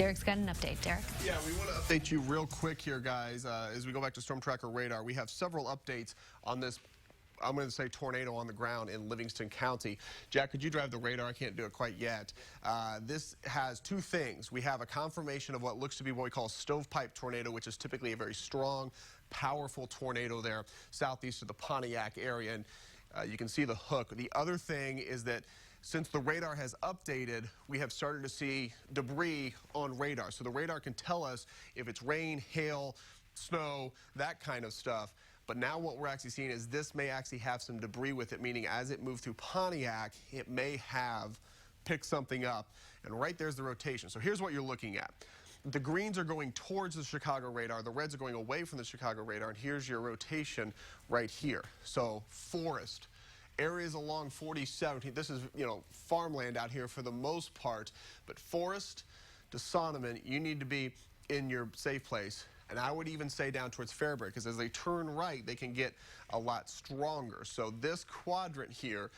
Derek's got an update. Derek. Yeah, we want to update you real quick here, guys. As we go back to Storm Tracker radar, we have several updates on this, I'm going to say, tornado on the ground in Livingston County. Jack, could you drive the radar? I can't do it quite yet. This has two things. We have a confirmation of what looks to be what we call a stovepipe tornado, which is typically a very strong, powerful tornado there southeast of the Pontiac area. And you can see the hook. The other thing is that since the radar has updated, we have started to see debris on radar. So the radar can tell us if it's rain, hail, snow, that kind of stuff. But now what we're actually seeing is this may actually have some debris with it, meaning as it moved through Pontiac, it may have picked something up. And right there's the rotation. So here's what you're looking at. The greens are going towards the Chicago radar. The reds are going away from the Chicago radar. And here's your rotation right here. So forest. Areas along 4017. This is, farmland out here for the most part. But Forest to Sonneman, you need to be in your safe place. And I would even say down towards Fairbury, because as they turn right, they can get a lot stronger. So this quadrant here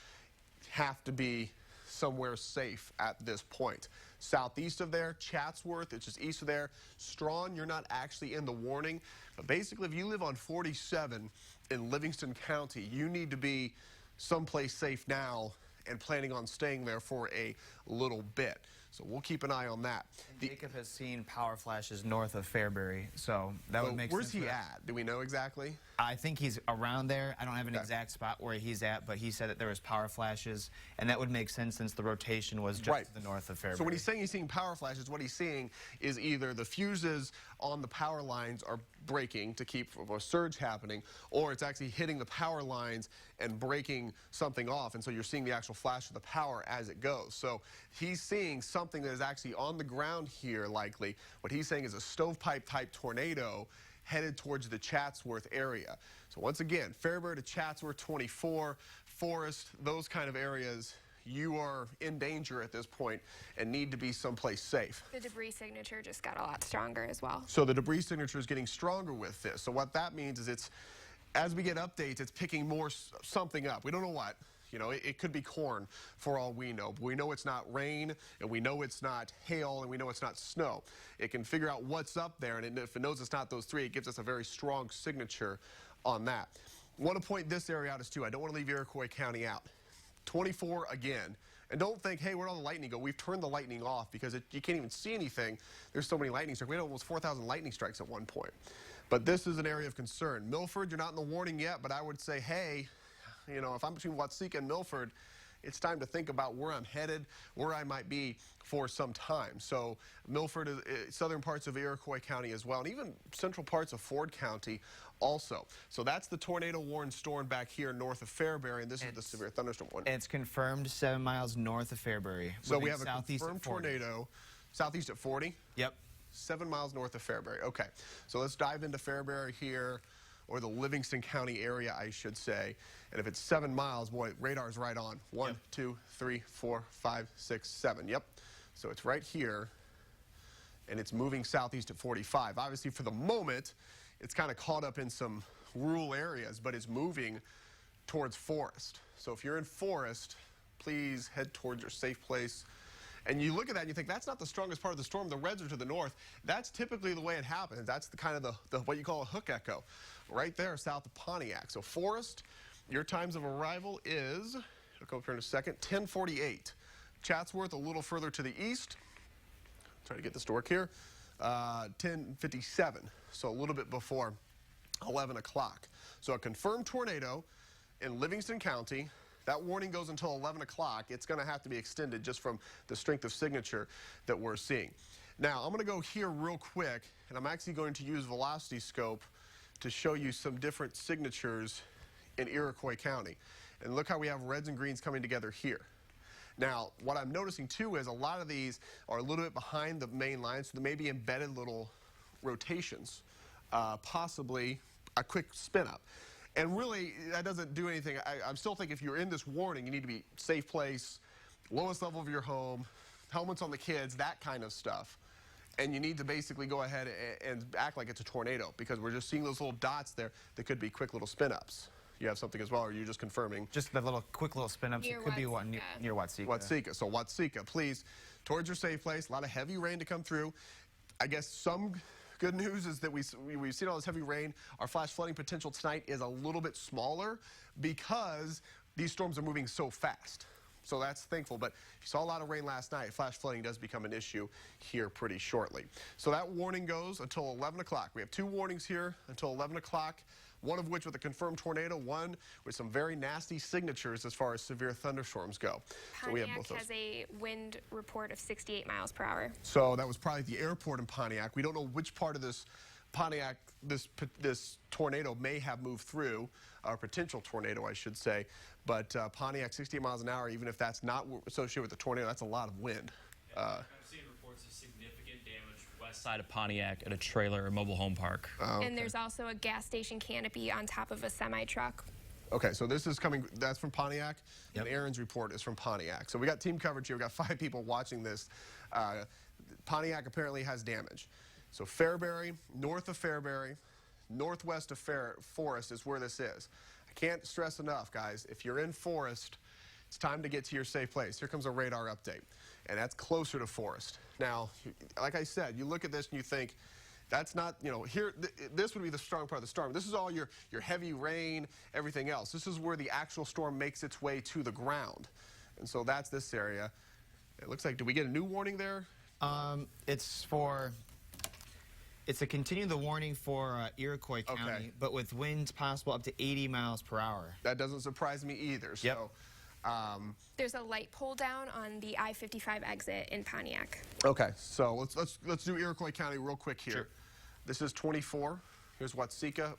have to be somewhere safe at this point. Southeast of there, Chatsworth, it's just east of there. Strawn, you're not actually in the warning. But basically, if you live on 47 in Livingston County, you need to be someplace safe now and planning on staying there for a little bit. So we'll keep an eye on that. Jacob has seen power flashes north of Fairbury, so that would make sense. Where's he at? Do we know exactly? I think he's around there. I don't have an exact spot where he's at, but he said that there was power flashes, and that would make sense since the rotation was just to the north of Fairbury. So when he's saying he's seeing power flashes, what he's seeing is either the fuses on the power lines are breaking to keep a surge happening, or it's actually hitting the power lines and breaking something off, and so you're seeing the actual flash of the power as it goes. So he's seeing something that is actually on the ground here, likely. What he's saying is a stovepipe type tornado headed towards the Chatsworth area. So once again, Fairbury to Chatsworth 24, Forest, those kind of areas, you are in danger at this point and need to be someplace safe. The debris signature just got a lot stronger as well. So the debris signature is getting stronger with this. So what that means is as we get updates, it's picking something up. We don't know what. It could be corn for all we know. But we know it's not rain, and we know it's not hail, and we know it's not snow. It can figure out what's up there, and if it knows it's not those three, it gives us a very strong signature on that. I want to point this area out as too. I don't want to leave Iroquois County out. 24 again. And don't think, hey, where'd all the lightning go? We've turned the lightning off because you can't even see anything. There's so many lightning strikes. We had almost 4,000 lightning strikes at one point. But this is an area of concern. Milford, you're not in the warning yet, but I would say, hey, if I'm between Watseka and Milford, it's time to think about where I'm headed, where I might be for some time. So Milford, southern parts of Iroquois County as well, and even central parts of Ford County also. So that's the tornado warned storm back here north of Fairbury, and this is the severe thunderstorm one. It's confirmed 7 miles north of Fairbury. So we have a confirmed tornado southeast at 40? Yep. 7 miles north of Fairbury. Okay, so let's dive into Fairbury here, or the Livingston County area, I should say. And if it's 7 miles, boy, radar's right on. 1, 2, 3, 4, 5, 6, 7. Yep. So it's right here, and it's moving southeast at 45. Obviously, for the moment, it's kind of caught up in some rural areas, but it's moving towards Forest. So if you're in Forest, please head towards your safe place. And you look at that and you think, that's not the strongest part of the storm. The reds are to the north. That's typically the way it happens. That's the kind of the what you call a hook echo, right there south of Pontiac. So Forest, your times of arrival is, it'll come up here in a second, 10:48. Chatsworth a little further to the east. Try to get this to work here. 10:57, so a little bit before 11 o'clock. So a confirmed tornado in Livingston County. That warning goes until 11 o'clock. It's going to have to be extended just from the strength of signature that we're seeing. Now, I'm going to go here real quick, and I'm actually going to use Velocity Scope to show you some different signatures in Iroquois County. And look how we have reds and greens coming together here. Now, what I'm noticing, too, is a lot of these are a little bit behind the main line, so there may be embedded little rotations, possibly a quick spin-up. And really, that doesn't do anything. I'm still thinking if you're in this warning, you need to be safe place, lowest level of your home, helmets on the kids, that kind of stuff. And you need to basically go ahead and act like it's a tornado because we're just seeing those little dots there that could be quick little spin-ups. You have something as well, or are you just confirming? Just the quick little spin-ups. It could be one near Watseka. Watseka. So Watseka, please towards your safe place. A lot of heavy rain to come through. I guess some good news is that we've seen all this heavy rain. Our flash flooding potential tonight is a little bit smaller because these storms are moving so fast. So that's thankful. But if you saw a lot of rain last night, flash flooding does become an issue here pretty shortly. So that warning goes until 11 o'clock. We have 2 warnings here until 11 o'clock. One of which with a confirmed tornado, one with some very nasty signatures as far as severe thunderstorms go. So we have both those. Pontiac has a wind report of 68 miles per hour. So that was probably the airport in Pontiac. We don't know which part of this Pontiac this tornado may have moved through, or potential tornado, I should say. But Pontiac, 68 miles an hour, even if that's not associated with the tornado, that's a lot of wind. I've seen reports of significant damage west side of Pontiac at a trailer or mobile home park. Okay. And there's also a gas station canopy on top of a semi-truck. Okay, so this is coming, that's from Pontiac, Yep. and Aaron's report is from Pontiac. So we got team coverage here. We got 5 people watching this. Pontiac apparently has damage. So Fairbury, north of Fairbury, northwest of Forest is where this is. I can't stress enough, guys, if you're in Forest, it's time to get to your safe place. Here comes a radar update, and that's closer to Forest. Now, like I said, you look at this and you think, that's not, you know, here, this would be the strong part of the storm. This is all your heavy rain, everything else. This is where the actual storm makes its way to the ground. And so that's this area. It looks like, did we get a new warning there? It's to continue the warning for Iroquois County, Okay. but with winds possible up to 80 miles per hour. That doesn't surprise me either. Yep. So, There's a light pull down on the I-55 exit in Pontiac. okay, so let's do Iroquois County real quick here. Sure. This is 24. Here's Watseka.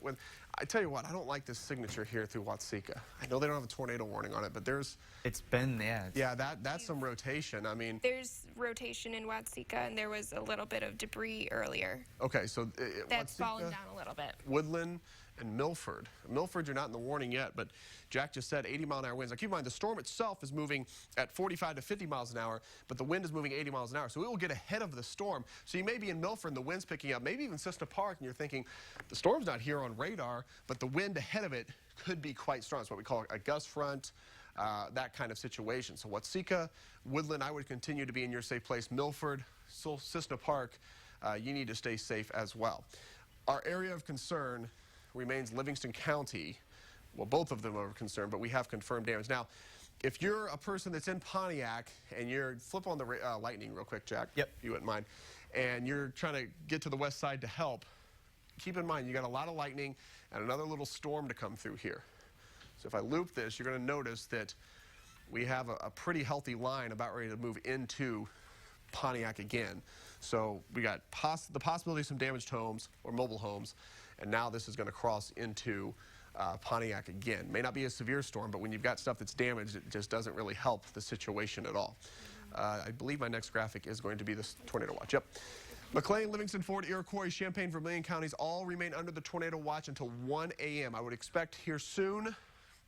I tell you what, I don't like this signature here through Watseka. I know they don't have a tornado warning on it, but there's, It's been there. yeah, that's some rotation. I mean, There's rotation in Watseka, and there was a little bit of debris earlier. okay, so That's fallen Watseka, down a little bit. Woodland, and Milford. Milford, you're not in the warning yet, but Jack just said 80-mile-an-hour winds. Now, keep in mind, the storm itself is moving at 45 to 50 miles an hour, but the wind is moving 80 miles an hour, so it will get ahead of the storm. So you may be in Milford, and the wind's picking up, maybe even Cessna Park, and you're thinking, the storm's not here on radar, but the wind ahead of it could be quite strong. It's what we call a gust front, that kind of situation. So Watseka, Woodland, I would continue to be in your safe place. Milford, Cessna Park, you need to stay safe as well. Our area of concern remains Livingston County. Well, both of them are of concern, but we have confirmed damage. Now, if you're a person that's in Pontiac and you're, flip on the lightning real quick, Jack, Yep. if you wouldn't mind, and you're trying to get to the west side to help, keep in mind you got a lot of lightning and another little storm to come through here. So if I loop this, you're going to notice that we have a pretty healthy line about ready to move into Pontiac again. So we got the possibility of some damaged homes or mobile homes, and now this is going to cross into Pontiac again. May not be a severe storm, but when you've got stuff that's damaged, it just doesn't really help the situation at all. I believe my next graphic is going to be this tornado watch. Yep. McLean, Livingston, Fort, Iroquois, Champaign, Vermilion counties all remain under the tornado watch until 1 a.m. I would expect here soon,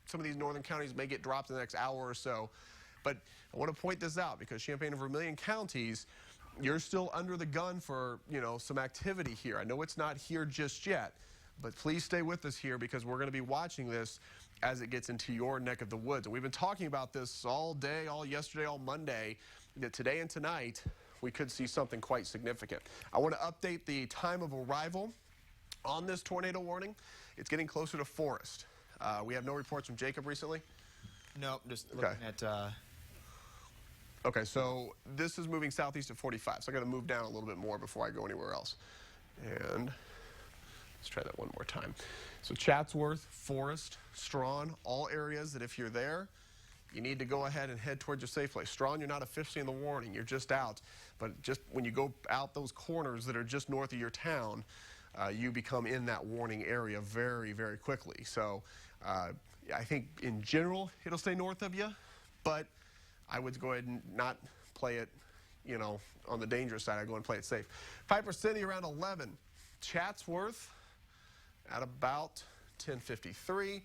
some of these northern counties may get dropped in the next hour or so. But I want to point this out because Champaign and Vermilion counties, you're still under the gun for, you know, some activity here. I know it's not here just yet, but please stay with us here because we're going to be watching this as it gets into your neck of the woods. And we've been talking about this all day, all yesterday, all Monday, that today and tonight we could see something quite significant. I want to update the time of arrival on this tornado warning. It's getting closer to Forest. We have no reports from Jacob recently? Nope, just looking at... Okay, so this is moving southeast at 45, so I got to move down a little bit more before I go anywhere else. And let's try that one more time. So Chatsworth, Forest, Strawn, all areas that if you're there, you need to go ahead and head towards your safe place. Strawn, you're not officially in the warning, you're just out. But just when you go out those corners that are just north of your town, you become in that warning area very, very quickly. So I think in general, it'll stay north of you, but I would go ahead and not play it, you know, on the dangerous side. I'd go and play it safe. Piper City around 11. Chatsworth at about 10:53.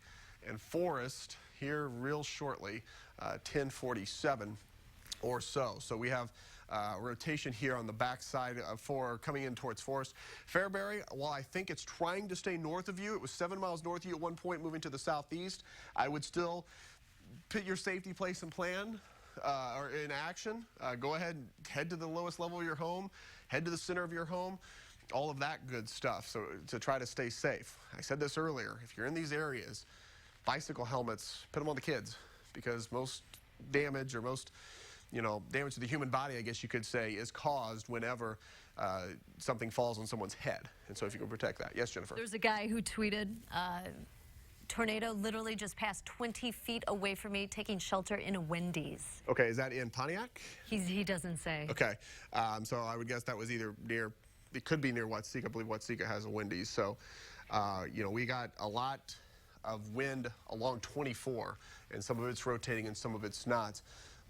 And Forest here real shortly, 10:47 or so. So we have rotation here on the backside for coming in towards Forest. Fairbury, while I think it's trying to stay north of you, it was 7 miles north of you at one point, moving to the southeast. I would still put your safety place and plan. are in action, go ahead and head to the lowest level of your home, head to the center of your home, all of that good stuff, so to try to stay safe. I said this earlier, if you're in these areas, bicycle helmets, put them on the kids, because most damage or most damage to the human body, I guess you could say, is caused whenever something falls on someone's head. And so if you can protect that. Yes, Jennifer? There's a guy who tweeted, tornado literally just passed 20 feet away from me, taking shelter in a Wendy's. Okay, is that in Pontiac? He doesn't say. Okay, so I would guess that was either near, it could be near Watsika. I believe Watsika has a Wendy's. So, we got a lot of wind along 24, and some of it's rotating and some of it's not,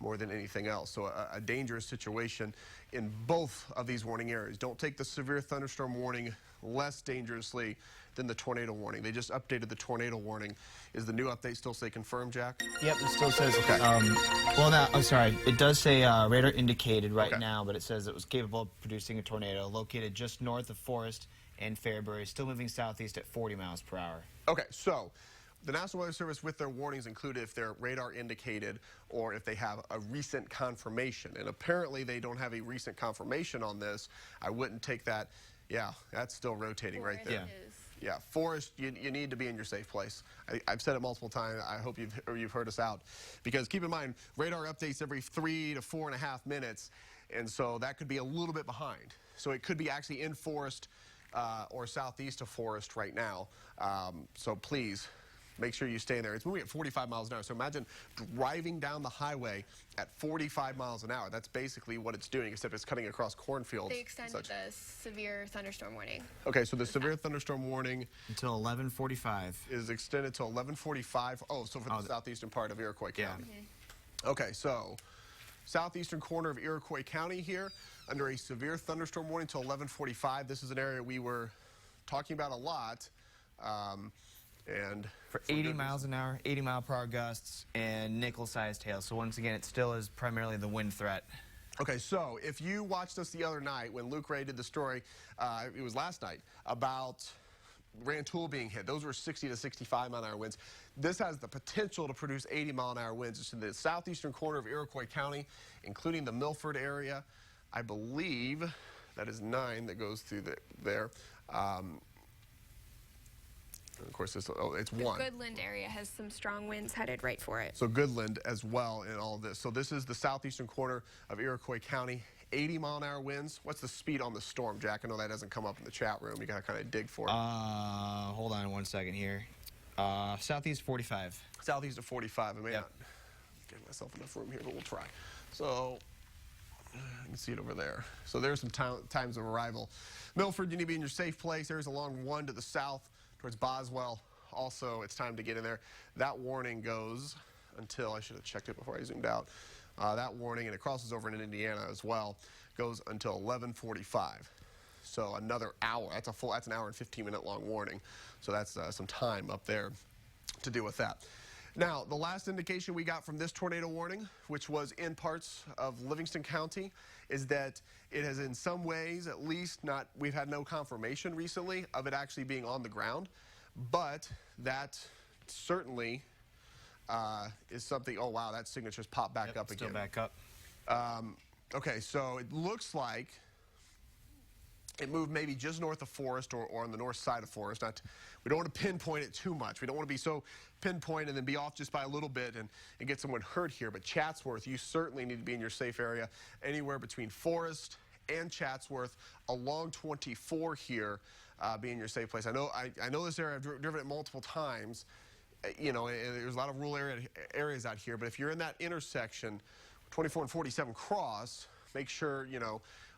more than anything else. So a dangerous situation in both of these warning areas. Don't take the severe thunderstorm warning less dangerously than the tornado warning. They just updated the tornado warning. Is the new update still say confirmed, Jack? Yep, it still says, Okay. well, now, I'm sorry, it does say radar indicated right Okay. now, but it says it was capable of producing a tornado located just north of Forest and Fairbury, still moving southeast at 40 miles per hour. Okay, so the National Weather Service, with their warnings included if they're radar indicated or if they have a recent confirmation. And apparently they don't have a recent confirmation on this. I wouldn't take that. Yeah, that's still rotating right there. Yeah, Forest, you need to be in your safe place. I've said it multiple times. I hope you've heard us out. Because keep in mind, radar updates every 3 to 4.5 minutes, and so that could be a little bit behind. So it could be actually in Forest or southeast of Forest right now. So please, make sure you stay in there. It's moving at 45 miles an hour. So imagine driving down the highway at 45 miles an hour. That's basically what it's doing, except it's cutting across cornfields. They extended the severe thunderstorm warning. Okay, so the severe thunderstorm warning Until 11:45. is extended to 11:45. Oh, so for the southeastern part of Iroquois County. Yeah. Okay, so southeastern corner of Iroquois County here, under a severe thunderstorm warning till 11:45. This is an area we were talking about a lot. And For 80 miles an hour, 80 mile per hour gusts, and nickel-sized hail. So once again, it still is primarily the wind threat. Okay, so if you watched us the other night when Luke Ray did the story, it was last night, about Rantoul being hit. Those were 60 to 65 mile an hour winds. This has the potential to produce 80 mile an hour winds. It's in the southeastern corner of Iroquois County, including the Milford area. I believe that is 9 that goes through there. Of course, it's 1. The Goodland area has some strong winds headed right for it. So Goodland as well in all of this. So this is the southeastern corner of Iroquois County. 80 mile an hour winds. What's the speed on the storm, Jack? I know that doesn't come up in the chat room. You gotta kind of dig for it. Hold on 1 second here. Southeast 45. Southeast of 45. I may Yep. not give myself enough room here, but we'll try. So you can see it over there. So there's some times of arrival. Milford, you need to be in your safe place. There's a long 1 to the south towards Boswell. Also, it's time to get in there. That warning goes until, I should have checked it before I zoomed out. That warning, and it crosses over in Indiana as well, goes until 11:45. So another hour. That's an hour and 15-minute long warning. So that's some time up there to deal with that. Now, the last indication we got from this tornado warning, which was in parts of Livingston County, is that it has in some ways, at least we've had no confirmation recently of it actually being on the ground, but that certainly is something. Oh, wow, that signature's popped back up again. Still back up. Okay, so it looks like it moved maybe just north of Forest or on the north side of Forest. We don't want to pinpoint it too much. We don't want to be so pinpoint and then be off just by a little bit and get someone hurt here. But Chatsworth, you certainly need to be in your safe area. Anywhere between Forest and Chatsworth along 24 here, be in your safe place. I know this area. I've driven it multiple times. There's a lot of rural areas out here. But if you're in that intersection, 24 and 47 cross, make sure,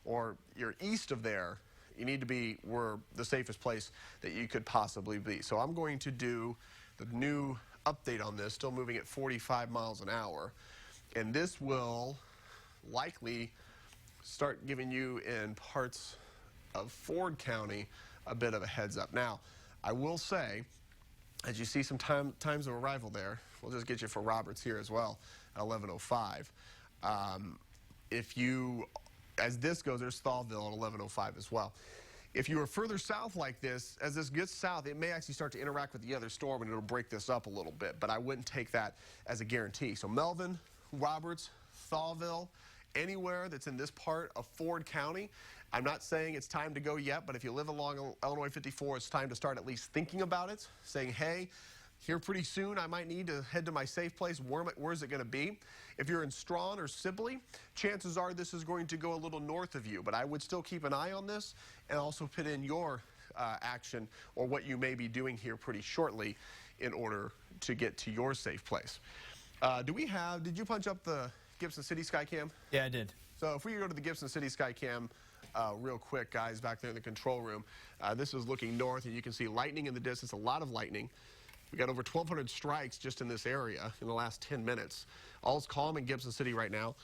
or you're east of there, you need to be the safest place that you could possibly be. So I'm going to do the new update on this, still moving at 45 miles an hour. And this will likely start giving you in parts of Ford County a bit of a heads up. Now, I will say, as you see some times of arrival there, we'll just get you for Roberts here as well at 11:05. As this goes, there's Stallville at 11:05 as well. If you are further south like this, as this gets south, it may actually start to interact with the other storm and it'll break this up a little bit, but I wouldn't take that as a guarantee. So Melvin, Roberts, Thawville, anywhere that's in this part of Ford County. I'm not saying it's time to go yet, but if you live along Illinois 54, it's time to start at least thinking about it, saying, hey, here pretty soon I might need to head to my safe place. Where's it going to be? If you're in Strawn or Sibley, chances are this is going to go a little north of you, but I would still keep an eye on this and also put in your action or what you may be doing here pretty shortly in order to get to your safe place. Did you punch up the Gibson City Skycam? Yeah, I did. So if we go to the Gibson City Skycam real quick, guys, back there in the control room, this is looking north, and you can see lightning in the distance, a lot of lightning. We got over 1,200 strikes just in this area in the last 10 minutes. All's calm in Gibson City right now.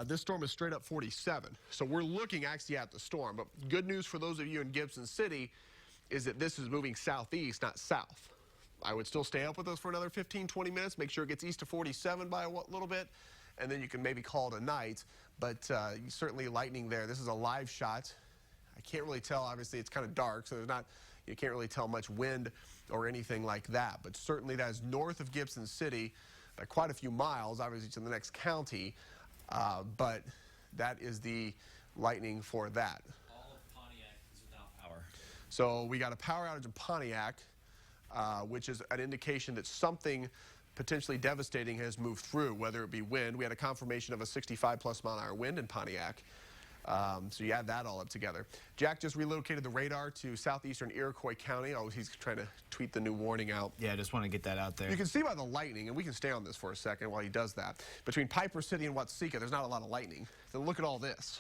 This storm is straight up 47. So we're looking actually at the storm. But good news for those of you in Gibson City is that this is moving southeast, not south. I would still stay up with us for another 15, 20 minutes. Make sure it gets east of 47 by a little bit. And then you can maybe call it a night. But certainly lightning there. This is a live shot. I can't really tell. Obviously, it's kind of dark, so you can't really tell much wind or anything like that. But certainly that is north of Gibson City by quite a few miles, obviously to the next county. But that is the lightning for that. All of Pontiac is without power. So we got a power outage in Pontiac, which is an indication that something potentially devastating has moved through, whether it be wind. We had a confirmation of a 65+ mile-an-hour wind in Pontiac. So you add that all up together. Jack just relocated the radar to southeastern Iroquois County. Oh, he's trying to tweet the new warning out. Yeah, I just want to get that out there. You can see by the lightning, and we can stay on this for a second while he does that. Between Piper City and Watsika, there's not a lot of lightning. Then look at all this.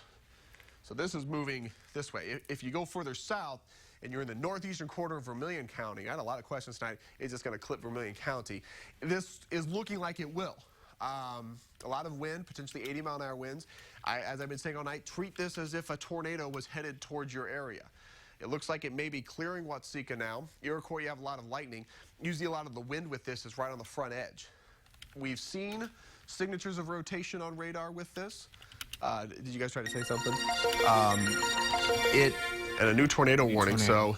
So this is moving this way. If you go further south and you're in the northeastern quarter of Vermilion County, I had a lot of questions tonight. Is this going to clip Vermilion County? This is looking like it will. A lot of wind, potentially 80-mile-an-hour winds. As I've been saying all night, treat this as if a tornado was headed towards your area. It looks like it may be clearing Watsika now. Iroquois, you have a lot of lightning. Usually a lot of the wind with this is right on the front edge. We've seen signatures of rotation on radar with this. Did you guys try to say something? And a new tornado warning, so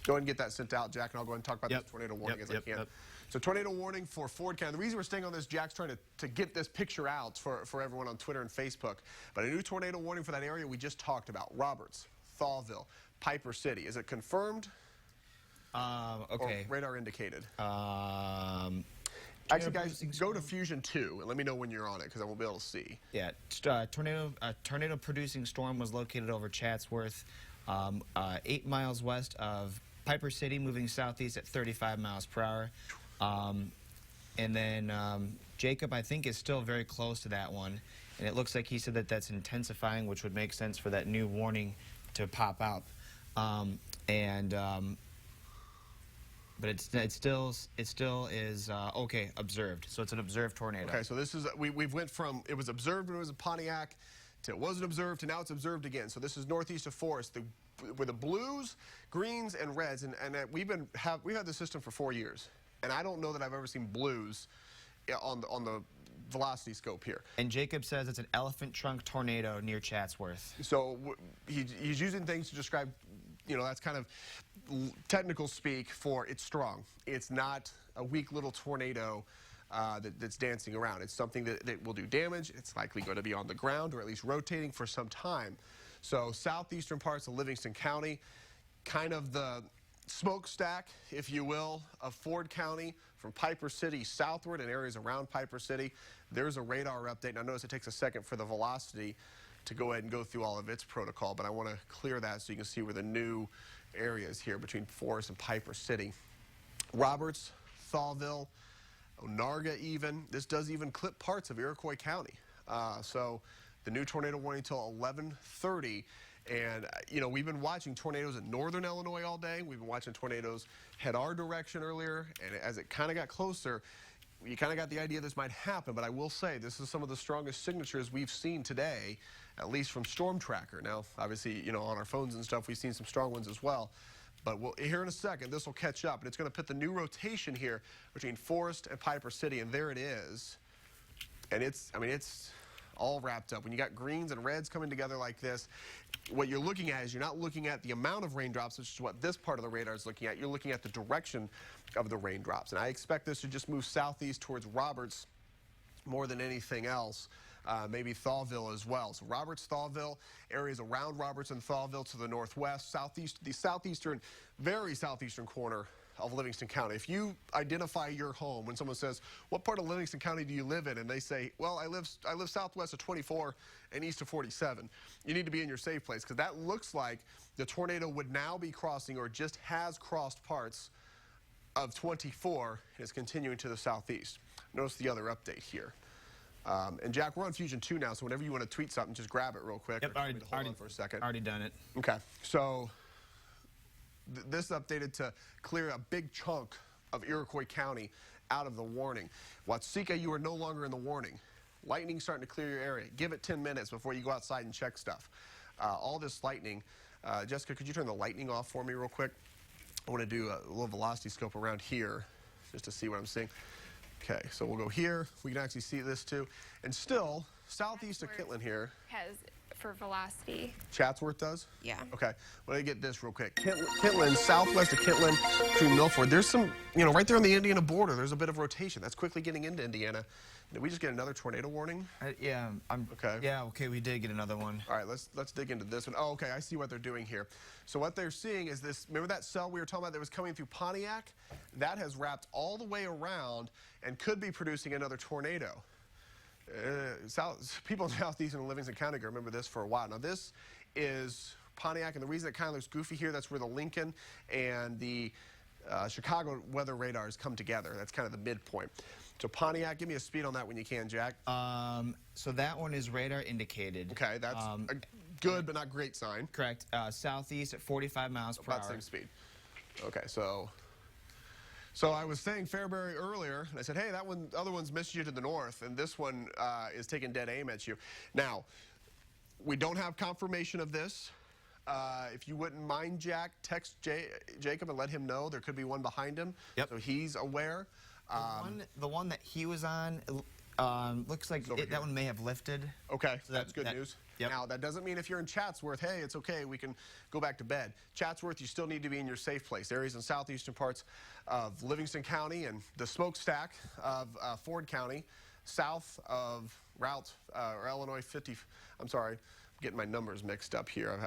go ahead and get that sent out, Jack, and I'll go ahead and talk about this tornado warning as I can. So tornado warning for Ford County. The reason we're staying on this, Jack's trying to get this picture out for everyone on Twitter and Facebook. But a new tornado warning for that area we just talked about. Roberts, Thawville, Piper City. Is it confirmed? Okay. Or radar indicated? Actually, guys, go to Fusion 2 and let me know when you're on it because I won't be able to see. Yeah, tornado-producing storm was located over Chatsworth, 8 miles west of Piper City, moving southeast at 35 miles per hour. And then Jacob, I think, is still very close to that one. And it looks like he said that that's intensifying, which would make sense for that new warning to pop out. But it still is okay, observed. So it's an observed tornado. Okay, so this is we've went from it was observed when it was in Pontiac to it wasn't observed to now it's observed again. So this is northeast of Forest, with the blues, greens, and reds, and we've had this system for 4 years, and I don't know that I've ever seen blues on the velocity scope here. And Jacob says it's an elephant trunk tornado near Chatsworth. So he's using things to describe, that's kind of technical speak for it's strong. It's not a weak little tornado that's dancing around. It's something that will do damage. It's likely going to be on the ground or at least rotating for some time. So southeastern parts of Livingston County, kind of the smokestack, if you will, of Ford County from Piper City southward and areas around Piper City. There's a radar update. Now notice it takes a second for the velocity to go ahead and go through all of its protocol, but I want to clear that so you can see where the new areas here between Forest and Piper City. Roberts, Thawville, Onarga even. This does even clip parts of Iroquois County. So the new tornado warning until 11:30. And, we've been watching tornadoes in northern Illinois all day. We've been watching tornadoes head our direction earlier. And as it kind of got closer, you kind of got the idea this might happen. But I will say this is some of the strongest signatures we've seen today, at least from Storm Tracker. Now, obviously, on our phones and stuff, we've seen some strong ones as well. But here in a second, this will catch up. And it's going to put the new rotation here between Forest and Piper City. And there it is. And it's all wrapped up. When you got greens and reds coming together like this, what you're looking at is you're not looking at the amount of raindrops, which is what this part of the radar is looking at. You're looking at the direction of the raindrops. And I expect this to just move southeast towards Roberts more than anything else. maybe Thawville as well. So Roberts, Thawville, areas around Roberts and Thawville to the northwest, southeast, the southeastern, very southeastern corner of Livingston County. If you identify your home, when someone says, what part of Livingston County do you live in? And they say, well, I live southwest of 24 and east of 47. You need to be in your safe place, because that looks like the tornado would now be crossing, or just has crossed, parts of 24 and is continuing to the southeast. Notice the other update here. And Jack, we're on Fusion 2 now, so whenever you want to tweet something, just grab it real quick. Yep, Or hold on for a second. Already done it. Okay, so this updated to clear a big chunk of Iroquois County out of the warning. Watseka, you are no longer in the warning. Lightning's starting to clear your area. Give it 10 minutes before you go outside and check stuff. All this lightning. Jessica, could you turn the lightning off for me real quick? I want to do a little velocity scope around here just to see what I'm seeing. Okay, so we'll go here. We can actually see this too. And still, southeast of Kitlan here. Has for velocity. Chatsworth does? Yeah. Okay, well, let me get this real quick. Kitlan, southwest of Kitlan through Milford. There's some, right there on the Indiana border, there's a bit of rotation. That's quickly getting into Indiana. Did we just get another tornado warning? Yeah, Okay. Yeah, okay, we did get another one. All right, let's dig into this one. Oh, okay, I see what they're doing here. So what they're seeing is this, remember that cell we were talking about that was coming through Pontiac? That has wrapped all the way around and could be producing another tornado. People in southeastern and Livingston County remember this for a while. Now this is Pontiac, and the reason it kind of looks goofy here, that's where the Lincoln and the Chicago weather radars come together. That's kind of the midpoint. So Pontiac, give me a speed on that when you can, Jack. So that one is radar indicated. Okay, that's a good but not great sign. Correct. Southeast at 45 miles per About hour. the same speed. Okay, so I was saying Fairbury earlier, and I said, hey, that one, other one's missed you to the north, and this one is taking dead aim at you. Now, we don't have confirmation of this. If you wouldn't mind, Jack, text Jacob and let him know there could be one behind him. Yep. So he's aware. The one that he was on, looks like that one may have lifted. Okay, So that's good news. Yep. Now, that doesn't mean if you're in Chatsworth, hey, it's okay, we can go back to bed. Chatsworth, you still need to be in your safe place. Areas in southeastern parts of Livingston County and the smokestack of Ford County, south of Route or Illinois 50, I'm sorry, I'm getting my numbers mixed up here,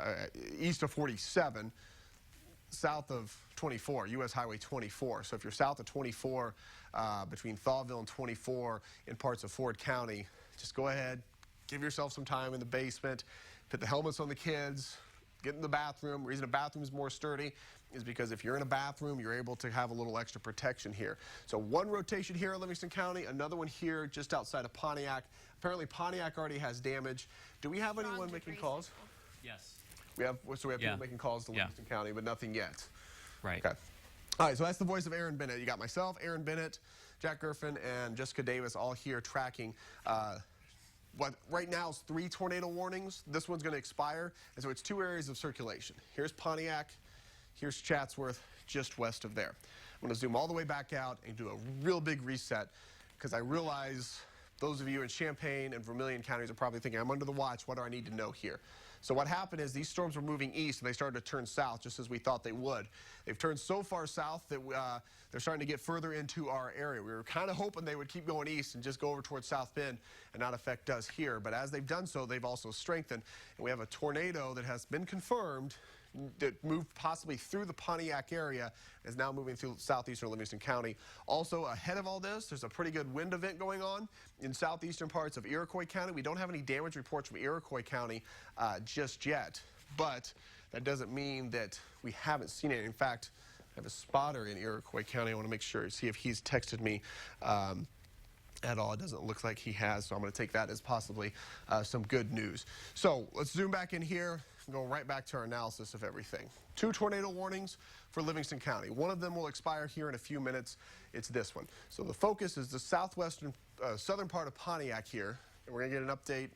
east of 47, south of 24, U.S. Highway 24. So if you're south of 24, between Thawville and 24 in parts of Ford County, just go ahead, give yourself some time in the basement, put the helmets on the kids, get in the bathroom. The reason a bathroom is more sturdy is because if you're in a bathroom, you're able to have a little extra protection here. So one rotation here in Livingston County, another one here just outside of Pontiac. Apparently Pontiac already has damage. Do we have anyone making calls? Yes. We have Yeah. people making calls to Yeah. Livingston County, but nothing yet. Right. Okay. All right, so that's the voice of Aaron Bennett. You got myself, Aaron Bennett, Jack Gerfen, and Jessica Davis all here tracking what right now is 3 tornado warnings. This one's going to expire, and so it's 2 areas of circulation. Here's Pontiac, here's Chatsworth, just west of there. I'm going to zoom all the way back out and do a real big reset, because I realize those of you in Champaign and Vermilion counties are probably thinking, I'm under the watch, what do I need to know here? So what happened is these storms were moving east, and they started to turn south, just as we thought they would. They've turned so far south that they're starting to get further into our area. We were kind of hoping they would keep going east and just go over towards South Bend and not affect us here. But as they've done so, they've also strengthened. And we have a tornado that has been confirmed that moved possibly through the Pontiac area, is now moving through southeastern Livingston County. Also, ahead of all this, there's a pretty good wind event going on in southeastern parts of Iroquois County. We don't have any damage reports from Iroquois County just yet, but that doesn't mean that we haven't seen it. In fact, I have a spotter in Iroquois County. I want to make sure, see if he's texted me at all. It doesn't look like he has, so I'm going to take that as possibly some good news. So let's zoom back in here and go right back to our analysis of everything. 2 tornado warnings for Livingston County. One of them will expire here in a few minutes. It's this one. So the focus is the southwestern, southern part of Pontiac here, and we're going to get an update.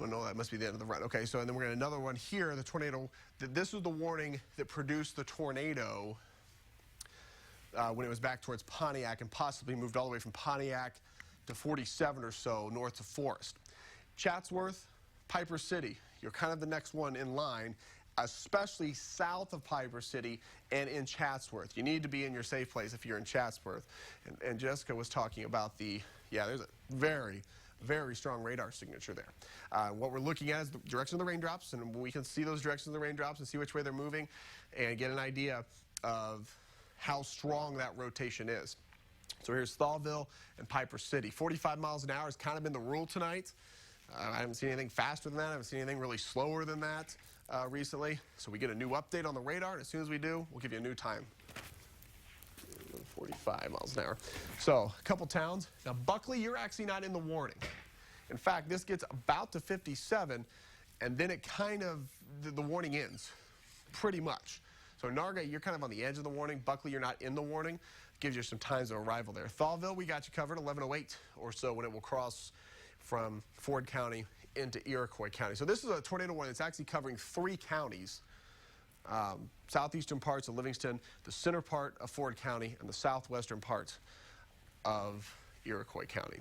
Well, no, that must be the end of the run. Okay, so and then we're going to another one here, the tornado. This was the warning that produced the tornado when it was back towards Pontiac and possibly moved all the way from Pontiac to 47 or so north of Forest. Chatsworth, Piper City, you're kind of the next one in line, especially south of Piper City and in Chatsworth. You need to be in your safe place if you're in Chatsworth. And Jessica was talking about there's a very, Very strong radar signature there. What we're looking at is the direction of the raindrops, and we can see those directions of the raindrops and see which way they're moving and get an idea of how strong that rotation is. So here's Thalville and Piper City. 45 miles an hour has kind of been the rule tonight. I haven't seen anything faster than that. I haven't seen anything really slower than that recently. So we get a new update on the radar, and as soon as we do, we'll give you a new time. 45 miles an hour. So a couple towns. Now Buckley, you're actually not in the warning. In fact, this gets about to 57, and then it kind of, the warning ends, pretty much. So Narga, you're kind of on the edge of the warning. Buckley, you're not in the warning. Gives you some times of arrival there. Thalville, we got you covered, 11:08 or so when it will cross from Ford County into Iroquois County. So this is a tornado warning that's actually covering 3 counties. Southeastern parts of Livingston, the center part of Ford County, and the southwestern parts of Iroquois County.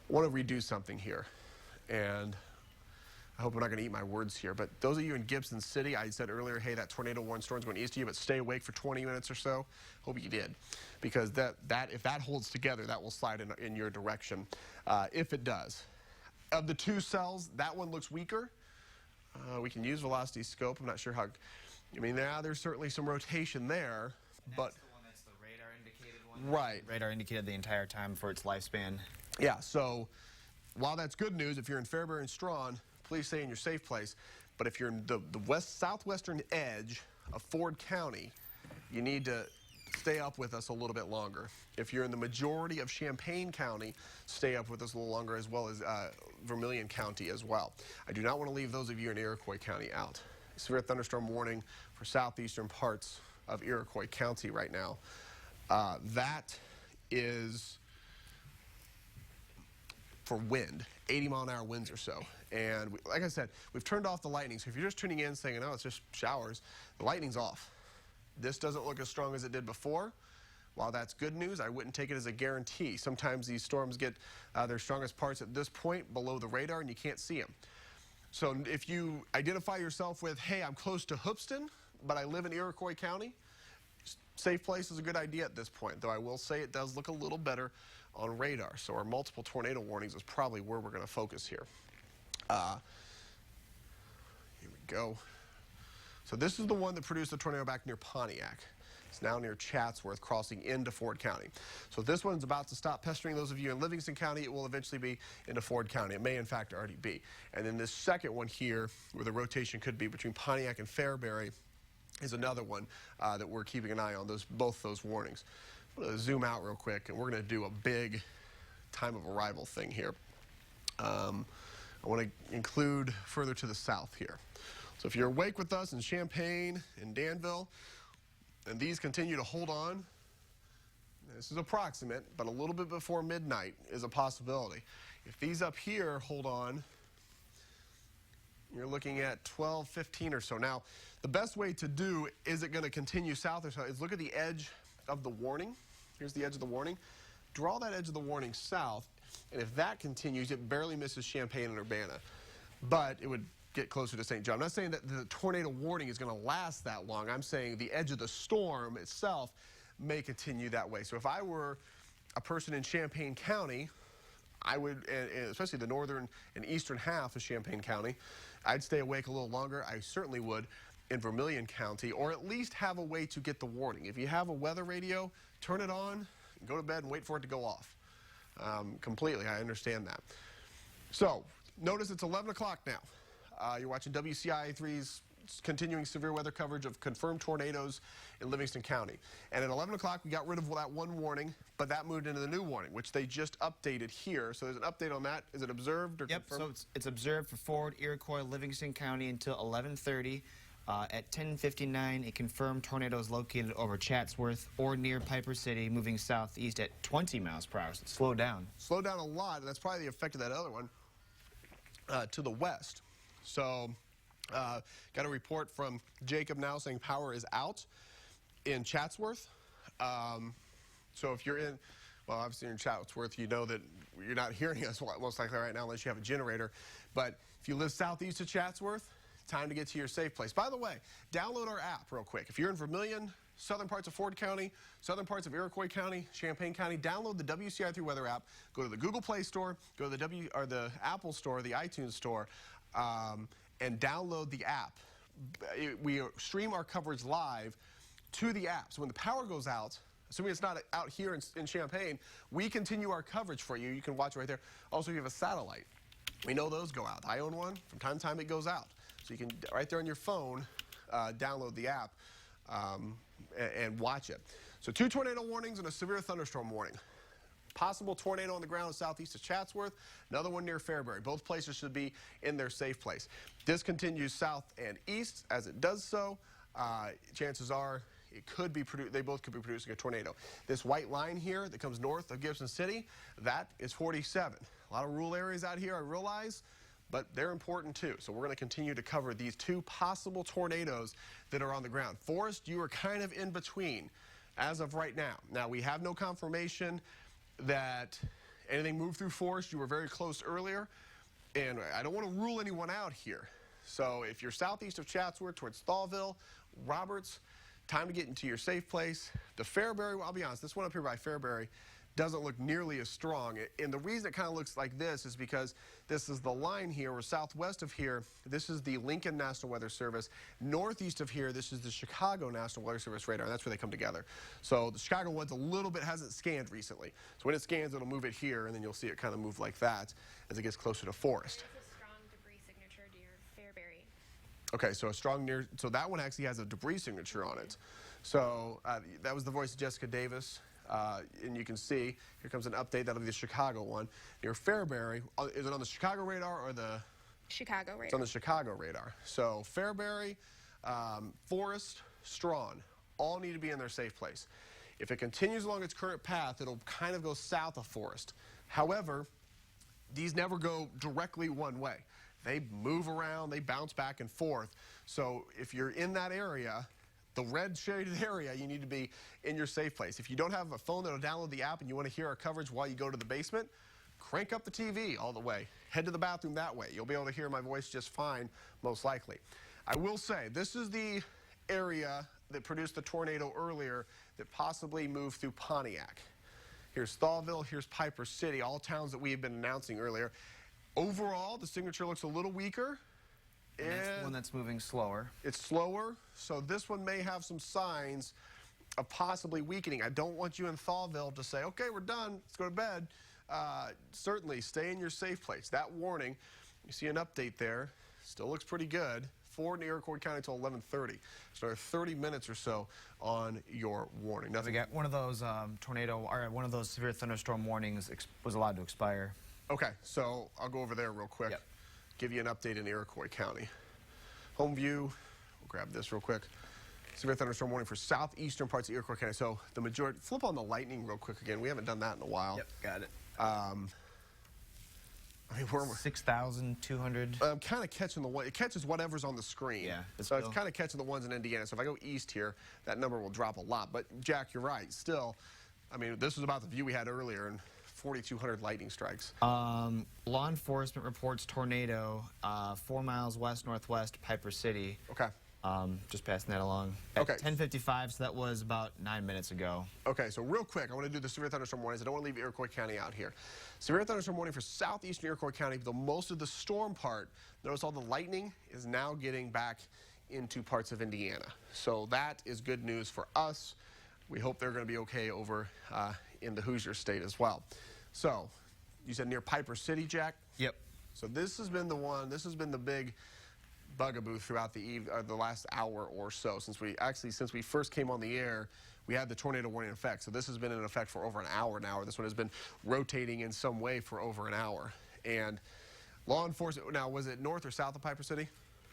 I want to redo something here, and I hope I'm not going to eat my words here, but those of you in Gibson City, I said earlier, hey, that tornado warning storm's going east of you, but stay awake for 20 minutes or so. Hope you did, because if that holds together, that will slide in your direction, if it does. Of the 2 cells, that one looks weaker. We can use velocity scope. I'm not sure how. I mean, now there's certainly some rotation there, but That's the one that's the radar indicated one. right. Radar indicated the entire time for its lifespan. Yeah. So while that's good news, if you're in Fairbury and Strawn, please stay in your safe place. But if you're in the southwestern edge of Ford County, you need to stay up with us a little bit longer. If you're in the majority of Champaign County, stay up with us a little longer, as well as Vermilion County as well. I do not want to leave those of you in Iroquois County out. Severe thunderstorm warning for southeastern parts of Iroquois County right now. That is for wind, 80-mile-an-hour winds or so. And like I said, we've turned off the lightning. So if you're just tuning in saying, oh, it's just showers, the lightning's off. This doesn't look as strong as it did before. While that's good news, I wouldn't take it as a guarantee. Sometimes these storms get their strongest parts at this point below the radar, and you can't see them. So if you identify yourself with, hey, I'm close to Hoopeston, but I live in Iroquois County, safe place is a good idea at this point, though I will say it does look a little better on radar. So our multiple tornado warnings is probably where we're going to focus here. Here we go. So this is the one that produced the tornado back near Pontiac. It's now near Chatsworth, crossing into Ford County. So this one's about to stop pestering those of you in Livingston County. It will eventually be into Ford County. It may, in fact, already be. And then this second one here, where the rotation could be between Pontiac and Fairbury, is another one that we're keeping an eye on, both those warnings. I'm going to zoom out real quick, and we're going to do a big time of arrival thing here. I want to include further to the south here. So if you're awake with us in Champaign and Danville, and these continue to hold on, this is approximate, but a little bit before midnight is a possibility. If these up here hold on, you're looking at 12, 15 or so. Now, the best way to do, is it going to continue south or south, is look at the edge of the warning. Here's the edge of the warning. Draw that edge of the warning south, and if that continues, it barely misses Champaign and Urbana. But it would get closer to St. John. I'm not saying that the tornado warning is going to last that long. I'm saying the edge of the storm itself may continue that way. So if I were a person in Champaign County, I would, and especially the northern and eastern half of Champaign County, I'd stay awake a little longer. I certainly would in Vermilion County, or at least have a way to get the warning. If you have a weather radio, turn it on, go to bed and wait for it to go off. Completely, I understand that. So notice it's 11 o'clock now. You're watching WCIA 3's continuing severe weather coverage of confirmed tornadoes in Livingston County. And at 11 o'clock, we got rid of that one warning, but that moved into the new warning, which they just updated here. So there's an update on that. Is it observed or confirmed? So it's observed for Ford, Iroquois, Livingston County until 11:30. At 10:59, a confirmed tornado is located over Chatsworth or near Piper City, moving southeast at 20 miles per hour. So slow down. Slow down a lot, and that's probably the effect of that other one to the west. So got a report from Jacob now saying power is out in Chatsworth. So if you're in, well, obviously you're in Chatsworth, you know that you're not hearing us most likely right now unless you have a generator. But if you live southeast of Chatsworth, time to get to your safe place. By the way, download our app real quick. If you're in Vermilion, southern parts of Ford County, southern parts of Iroquois County, Champaign County, download the WCI3 weather app. Go to the Google Play Store, go to the Apple Store, the iTunes Store, and download the app. We stream our coverage live to the app. So when the power goes out, assuming it's not out here in Champaign, we continue our coverage for you. You can watch it right there. Also, if you have a satellite, we know those go out. I own one. From time to time, it goes out. So you can, right there on your phone, download the app and watch it. So 2 tornado warnings and a severe thunderstorm warning. Possible tornado on the ground southeast of Chatsworth, another one near Fairbury. Both places should be in their safe place. This continues south and east. As it does so, chances are it could be they both could be producing a tornado. This white line here that comes north of Gibson City, that is 47. A lot of rural areas out here, I realize, but they're important too. So we're going to continue to cover these 2 possible tornadoes that are on the ground. Forrest, you are kind of in between as of right now. Now, we have no confirmation that anything moved through Forrest. You were very close earlier, and I don't want to rule anyone out here. So if you're southeast of Chatsworth towards Thawville, Roberts, time to get into your safe place. The Fairbury, well, I'll be honest, this one up here by Fairbury doesn't look nearly as strong. And the reason it kind of looks like this is because this is the line here. We're southwest of here. This is the Lincoln National Weather Service. Northeast of here, this is the Chicago National Weather Service radar. That's where they come together. So the Chicago one's a little bit hasn't scanned recently. So when it scans, it'll move it here, and then you'll see it kind of move like that as it gets closer to Forrest. There's a strong debris signature near Fairbury. Okay, so a strong near, so that one actually has a debris signature on it. So that was the voice of Jessica Davis. And you can see, here comes an update. That'll be the Chicago one. Near Fairbury, is it on the Chicago radar or the? Chicago radar. It's on the Chicago radar. So Fairbury, Forrest, Strawn, all need to be in their safe place. If it continues along its current path, it'll kind of go south of Forrest. However, these never go directly one way. They move around, they bounce back and forth. So if you're in that area, the red shaded area, you need to be in your safe place. If you don't have a phone that'll download the app and you want to hear our coverage while you go to the basement, crank up the TV all the way. Head to the bathroom that way. You'll be able to hear my voice just fine, most likely. I will say, this is the area that produced the tornado earlier that possibly moved through Pontiac. Here's Thawville, here's Piper City, all towns that we have been announcing earlier. Overall, the signature looks a little weaker. And that's the one that's moving slower. It's slower, so this one may have some signs of possibly weakening. I don't want you in Thawville to say, okay, we're done, let's go to bed. Certainly, stay in your safe place. That warning, you see an update there, still looks pretty good. Ford and Iroquois County until 11:30. So 30 minutes or so on your warning. We got one of those one of those severe thunderstorm warnings was allowed to expire. Okay, so I'll go over there real quick. Yep. Give you an update in Iroquois County. Home view, we'll grab this real quick. Severe thunderstorm warning for southeastern parts of Iroquois County. So the majority, flip on the lightning real quick again. We haven't done that in a while. Yep, got it. I mean, we're 6,200. I'm kind of catching the one. It catches whatever's on the screen. Yeah. So it's kind of catching the ones in Indiana. So if I go east here, that number will drop a lot. But Jack, you're right. Still, I mean, this was about the view we had earlier, and 4,200 lightning strikes. Law enforcement reports tornado 4 miles west-northwest Piper City. Okay. Just passing that along. Okay. At 10:55, so that was about 9 minutes ago. Okay, so real quick, I want to do the severe thunderstorm warnings. I don't want to leave Iroquois County out here. Severe thunderstorm warning for southeastern Iroquois County. The most of the storm part, notice all the lightning is now getting back into parts of Indiana. So that is good news for us. We hope they're going to be okay over in the Hoosier state as well. So you said near Piper City, Jack? Yep. So this has been the one, this has been the big bugaboo throughout the last hour or so. Since we first came on the air, we had the tornado warning in effect. So this has been in effect for over an hour now, or this one has been rotating in some way for over an hour. And law enforcement, now was it north or south of Piper City?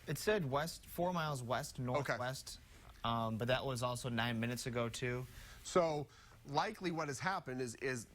It said 4 miles west-northwest, but that was also 9 minutes ago too. So likely what has happened is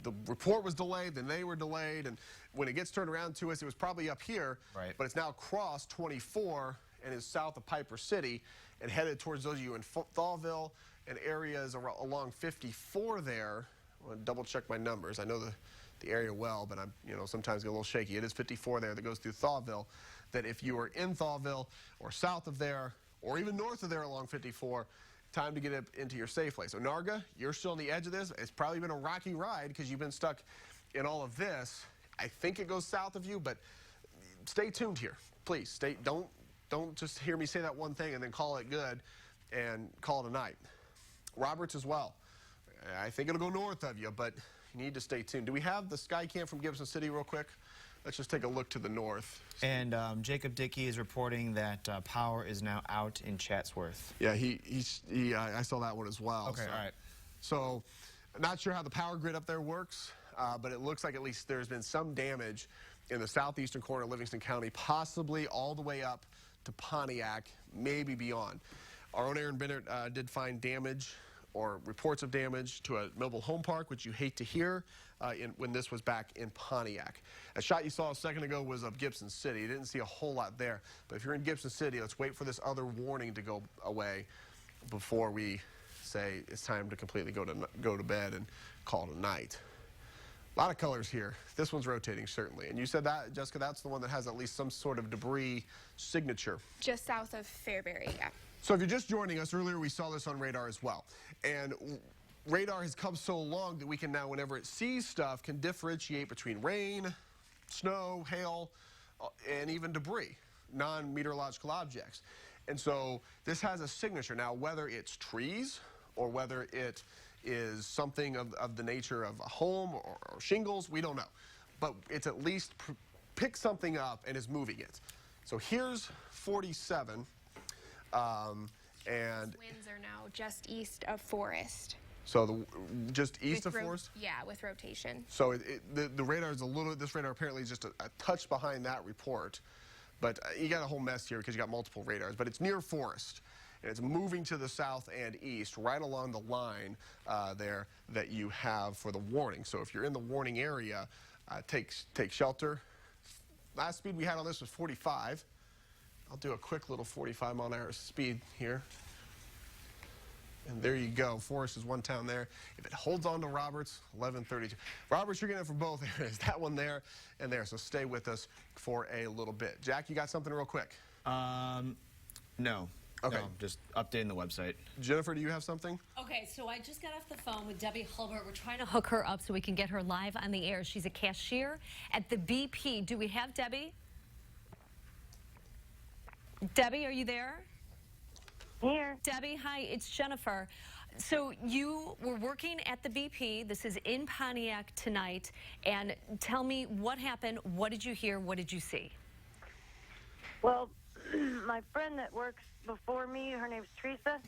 the report was delayed, then they were delayed, and when it gets turned around to us, it was probably up here, Right. But it's now crossed 24 and is south of Piper City and headed towards those of you in Thawville and areas along 54 there. I want to double check my numbers. I know the area well, but I'm sometimes get a little shaky. It is 54 there that goes through Thawville. that if you are in Thawville or south of there or even north of there along 54, time to get up into your safe place. So Narga, you're still on the edge of this. It's probably been a rocky ride because you've been stuck in all of this. I think it goes south of you, but stay tuned here. Please, don't just hear me say that one thing and then call it good and call it a night. Roberts as well. I think it'll go north of you, but you need to stay tuned. Do we have the sky cam from Gibson City real quick? Let's just take a look to the north. And Jacob Dickey is reporting that power is now out in Chatsworth. Yeah, I saw that one as well. Okay, all right. So, not sure how the power grid up there works, but it looks like at least there's been some damage in the southeastern corner of Livingston County, possibly all the way up to Pontiac, maybe beyond. Our own Aaron Bennett did find damage or reports of damage to a mobile home park, which you hate to hear when this was back in Pontiac. A shot you saw a second ago was of Gibson City. You didn't see a whole lot there. But if you're in Gibson City, let's wait for this other warning to go away before we say it's time to completely go to bed and call it a night. A lot of colors here. This one's rotating, certainly. And you said that, Jessica, that's the one that has at least some sort of debris signature. Just south of Fairbury, yeah. So if you're just joining us, earlier we saw this on radar as well. And radar has come so long that we can now, whenever it sees stuff, can differentiate between rain, snow, hail, and even debris, non-meteorological objects. And so this has a signature. Now, whether it's trees or whether it is something of the nature of a home or shingles, we don't know. But it's at least picked something up and is moving it. So here's 47. And Winds are now just east of Forest. so just east of Forest? Yeah, with rotation. So the radar is this radar apparently is just a touch behind that report. But you got a whole mess here because you got multiple radars. But it's near Forest. And it's moving to the south and east, right along the line there that you have for the warning. So if you're in the warning area, take shelter. Last speed we had on this was 45. I'll do a quick little 45 mile an hour speed here. And there you go. Forest is one town there. If it holds on to Roberts, 1132. Roberts, you're getting it from both areas. That one there and there. So stay with us for a little bit. Jack, you got something real quick? No. Okay. No, just updating the website. Jennifer, do you have something? Okay, so I just got off the phone with Debbie Hulbert. We're trying to hook her up so we can get her live on the air. She's a cashier at the BP. Do we have Debbie? Debbie, are you there? Here. Debbie, hi, it's Jennifer. So you were working at the BP. This is in Pontiac tonight. And tell me what happened. What did you hear? What did you see? Well, my friend that works before me, her name's Teresa,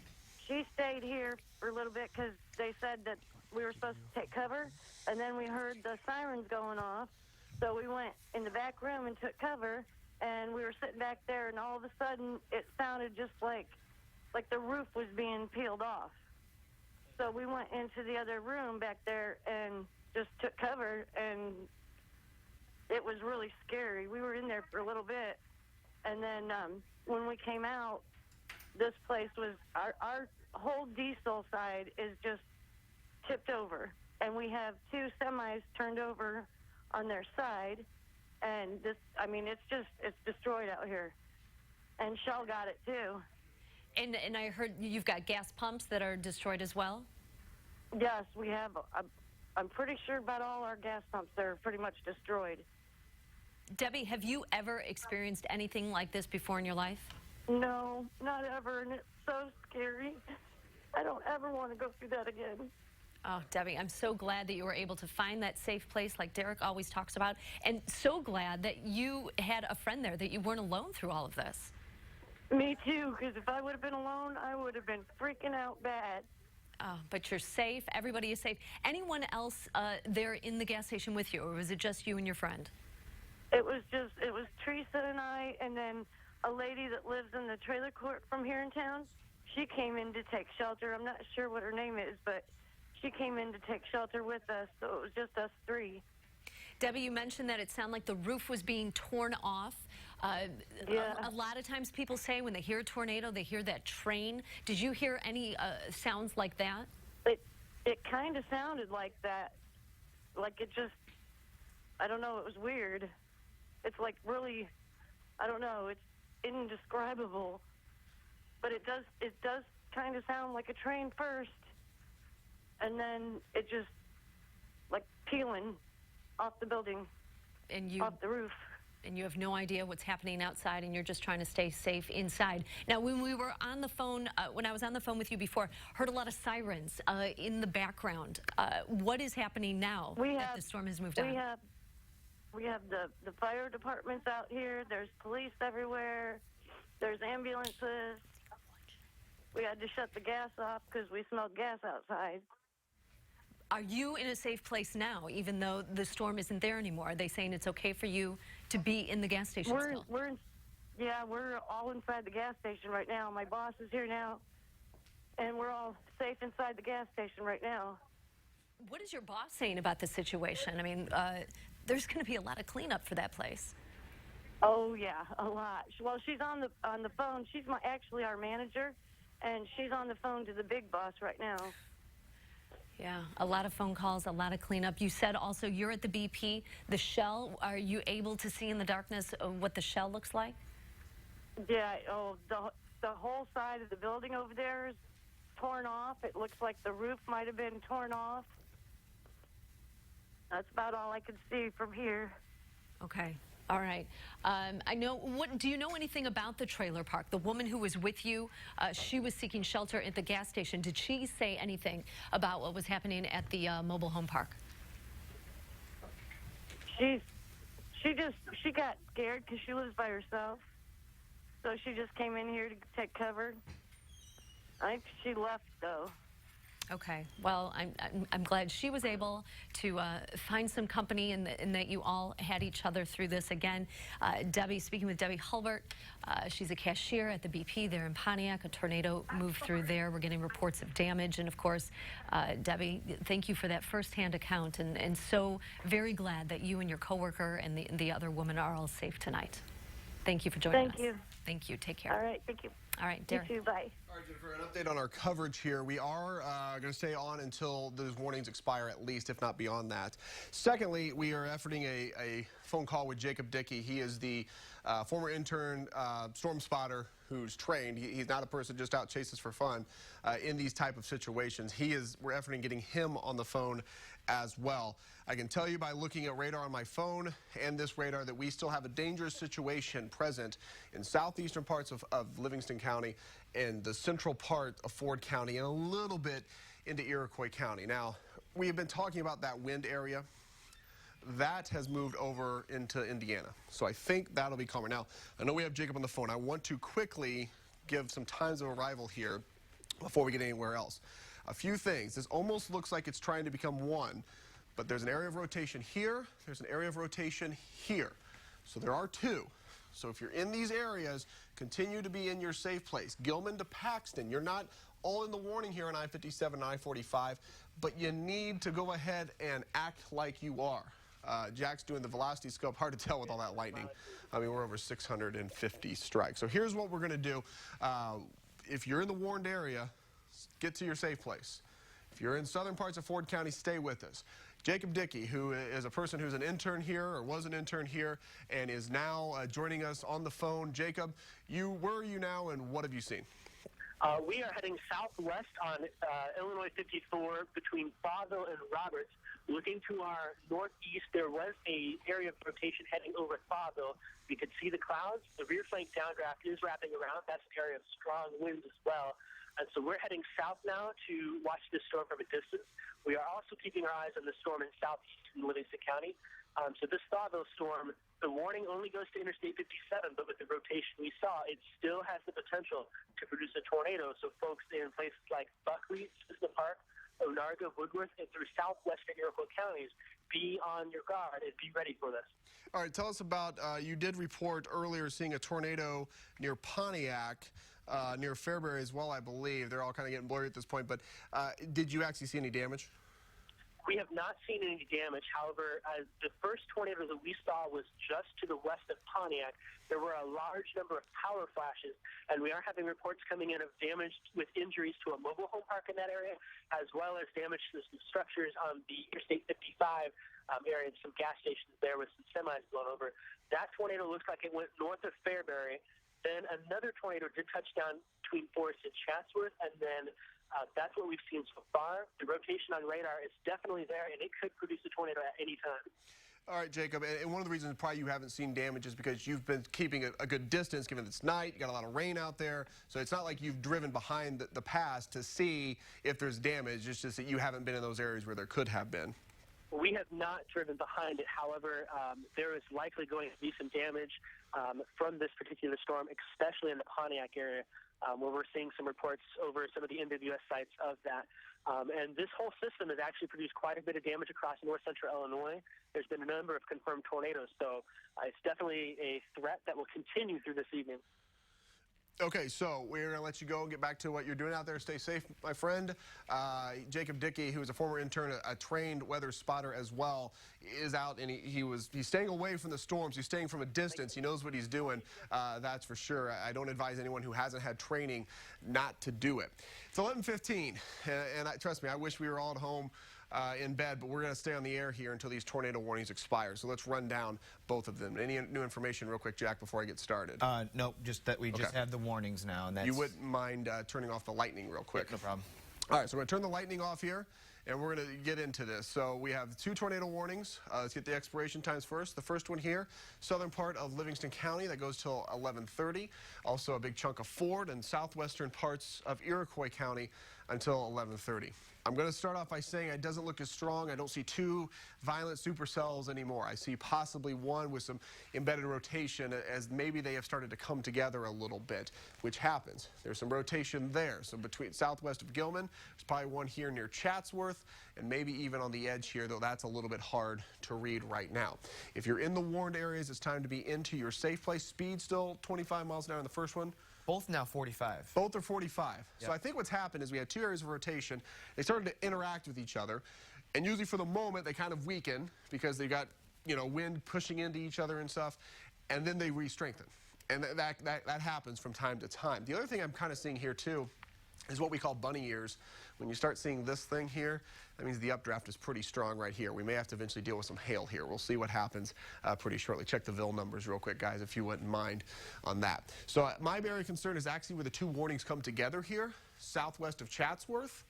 she stayed here for a little bit because they said that we were supposed to take cover. And then we heard the sirens going off. So we went in the back room and took cover. And we were sitting back there, and all of a sudden, it sounded just like the roof was being peeled off. So we went into the other room back there and just took cover, and it was really scary. We were in there for a little bit, and then when we came out, this place was, our whole diesel side is just tipped over, and we have 2 semis turned over on their side. And this, I mean, it's destroyed out here. And Shell got it too. And I heard you've got gas pumps that are destroyed as well? Yes, we have. I'm pretty sure about all our gas pumps are pretty much destroyed. Debbie, have you ever experienced anything like this before in your life? No, not ever. And it's so scary. I don't ever want to go through that again. Oh, Debbie, I'm so glad that you were able to find that safe place like Derek always talks about, and so glad that you had a friend there, that you weren't alone through all of this. Me too, because if I would have been alone, I would have been freaking out bad. But you're safe. Everybody is safe. Anyone else there in the gas station with you, or was it just you and your friend? It was Teresa and I, and then a lady that lives in the trailer court from here in town. She came in to take shelter. I'm not sure what her name is, but she came in to take shelter with us, so it was just us 3. Debbie, you mentioned that it sounded like the roof was being torn off. Yeah. A lot of times people say when they hear a tornado, they hear that train. Did you hear any sounds like that? It kind of sounded like that. Like it just, I don't know, it was weird. It's like really I don't know. It's indescribable, but it does kind of sound like a train first, and then it just like peeling off the building, And off the roof. you have no idea what's happening outside, and you're just trying to stay safe inside. Now, when we were on the phone, when I was on the phone with you before, heard a lot of sirens in the background. What is happening now that the storm has moved on? We have the fire departments out here. There's police everywhere. There's ambulances. We had to shut the gas off because we smelled gas outside. Are you in a safe place now, even though the storm isn't there anymore? Are they saying it's okay for you to be in the gas station still? We're all inside the gas station right now. My boss is here now, and we're all safe inside the gas station right now. What is your boss saying about the situation? I mean, there's going to be a lot of cleanup for that place. Oh yeah, a lot. Well, she's on the phone. She's actually our manager, and she's on the phone to the big boss right now. Yeah, a lot of phone calls, a lot of cleanup. You said also you're at the BP. The shell, are you able to see in the darkness what the shell looks like? Yeah, the whole side of the building over there is torn off. It looks like the roof might have been torn off. That's about all I could see from here. Okay. All right. I know. Do you know anything about the trailer park? The woman who was with you, she was seeking shelter at the gas station. Did she say anything about what was happening at the mobile home park? She got scared because she lives by herself, so she just came in here to take cover. I think she left though. Okay. Well, I'm glad she was able to find some company and that you all had each other through this. Again, Debbie, speaking with Debbie Hulbert, she's a cashier at the BP there in Pontiac. A tornado moved through there. We're getting reports of damage. And of course, Debbie, thank you for that firsthand account. And so very glad that you and your coworker and the other woman are all safe tonight. Thank you for joining us. Thank you. Thank you. Take care. All right. Thank you. All right, Derek. You too. Bye. All right, Jennifer, an update on our coverage here. We are going to stay on until those warnings expire at least, if not beyond that. Secondly, we are efforting a phone call with Jacob Dickey. He is the former intern storm spotter who's trained. He's not a person just out chases for fun in these type of situations. We're efforting getting him on the phone as well. I can tell you by looking at radar on my phone and this radar that we still have a dangerous situation present in southeastern parts of Livingston County and the central part of Ford County and a little bit into Iroquois County. Now, we have been talking about that wind area. That has moved over into Indiana. So I think that'll be calmer. Now, I know we have Jacob on the phone. I want to quickly give some times of arrival here before we get anywhere else. A few things. This almost looks like it's trying to become one, but there's an area of rotation here. There's an area of rotation here. So there are two. So if you're in these areas, continue to be in your safe place. Gilman to Paxton, you're not all in the warning here on I-57 and I-45, but you need to go ahead and act like you are. Jack's doing the velocity scope. Hard to tell with all that lightning. I mean, we're over 650 strikes. So here's what we're going to do. If you're in the warned area, get to your safe place. If you're in southern parts of Ford County, stay with us. Jacob Dickey, who is a person who's an intern here or was an intern here and is now joining us on the phone. Jacob, where are you now and what have you seen? We are heading southwest on Illinois 54 between Fauville and Roberts. Looking to our northeast, there was an area of rotation heading over Fauville. We could see the clouds. The rear flank downdraft is wrapping around. That's an area of strong winds as well. And so we're heading south now to watch this storm from a distance. We are also keeping our eyes on the storm in southeastern Livingston County. So this Fauville storm, the warning only goes to Interstate 57, but with the rotation we saw, it still has the potential to produce a tornado. So folks in places like Buckley, Cissna Park, Onarga, Woodworth, and through southwestern Iroquois counties, be on your guard and be ready for this. All right, tell us about, you did report earlier seeing a tornado near Pontiac, near Fairbury as well, I believe. They're all kind of getting blurry at this point, but did you actually see any damage? We have not seen any damage. However, the first tornado that we saw was just to the west of Pontiac. There were a large number of power flashes, and we are having reports coming in of damage with injuries to a mobile home park in that area, as well as damage to some structures on the Interstate 55 area, some gas stations there with some semis blown over. That tornado looks like it went north of Fairbury. Then another tornado did touch down between Forest and Chatsworth, and then that's what we've seen so far. The rotation on radar is definitely there, and it could produce a tornado at any time. All right, Jacob, and one of the reasons probably you haven't seen damage is because you've been keeping a good distance, given it's night, you got a lot of rain out there, so it's not like you've driven behind the pass to see if there's damage. It's just that you haven't been in those areas where there could have been. We have not driven behind it. However, there is likely going to be some damage from this particular storm, especially in the Pontiac area, where we're seeing some reports over some of the NWS sites of that. And this whole system has actually produced quite a bit of damage across north central Illinois. There's been a number of confirmed tornadoes, so it's definitely a threat that will continue through this evening. Okay, so we're going to let you go and get back to what you're doing out there. Stay safe, my friend. Jacob Dickey, who is a former intern, a trained weather spotter as well, is out, and he's staying away from the storms. He's staying from a distance. He knows what he's doing, that's for sure. I don't advise anyone who hasn't had training not to do it. It's 11:15, and trust me, I wish we were all at home in bed, but we're going to stay on the air here until these tornado warnings expire. So let's run down both of them. Any new information real quick, Jack, before I get started? Nope, just that we just have the warnings now. And that's... You wouldn't mind turning off the lightning real quick? No problem. All right, so we're going to turn the lightning off here, and we're going to get into this. So we have 2 tornado warnings. Let's get the expiration times first. The first one here, southern part of Livingston County, that goes till 11:30. Also a big chunk of Ford and southwestern parts of Iroquois County until 11:30. I'm going to start off by saying it doesn't look as strong. I don't see 2 violent supercells anymore. I see possibly one with some embedded rotation, as maybe they have started to come together a little bit, which happens. There's some rotation there. So between southwest of Gilman, there's probably one here near Chatsworth, and maybe even on the edge here, though that's a little bit hard to read right now. If you're in the warned areas, it's time to be into your safe place. Speed still 25 miles an hour in the first one. Both now 45. Both are 45. Yep. So I think what's happened is we had 2 areas of rotation. They started to interact with each other, and usually for the moment they kind of weaken because they got, you know, wind pushing into each other and stuff, and then they re-strengthen. And that happens from time to time. The other thing I'm kind of seeing here too is what we call bunny ears. When you start seeing this thing here, that means the updraft is pretty strong right here. We may have to eventually deal with some hail here. We'll see what happens pretty shortly. Check the VIL numbers real quick, guys, if you wouldn't mind on that. So my area of concern is actually where the 2 warnings come together here, southwest of Chatsworth.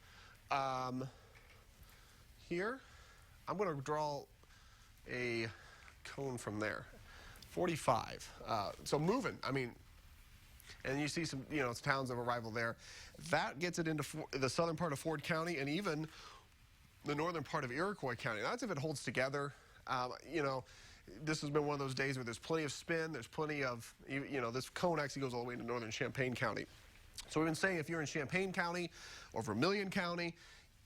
Here, I'm going to draw a cone from there. 45. So moving, I mean, and you see some, you know, towns of arrival there. That gets it into the southern part of Ford County and even the northern part of Iroquois County. That's if it holds together. You know, this has been one of those days where there's plenty of spin. There's plenty of, you know, this cone actually goes all the way into northern Champaign County. So we've been saying if you're in Champaign County or Vermilion County,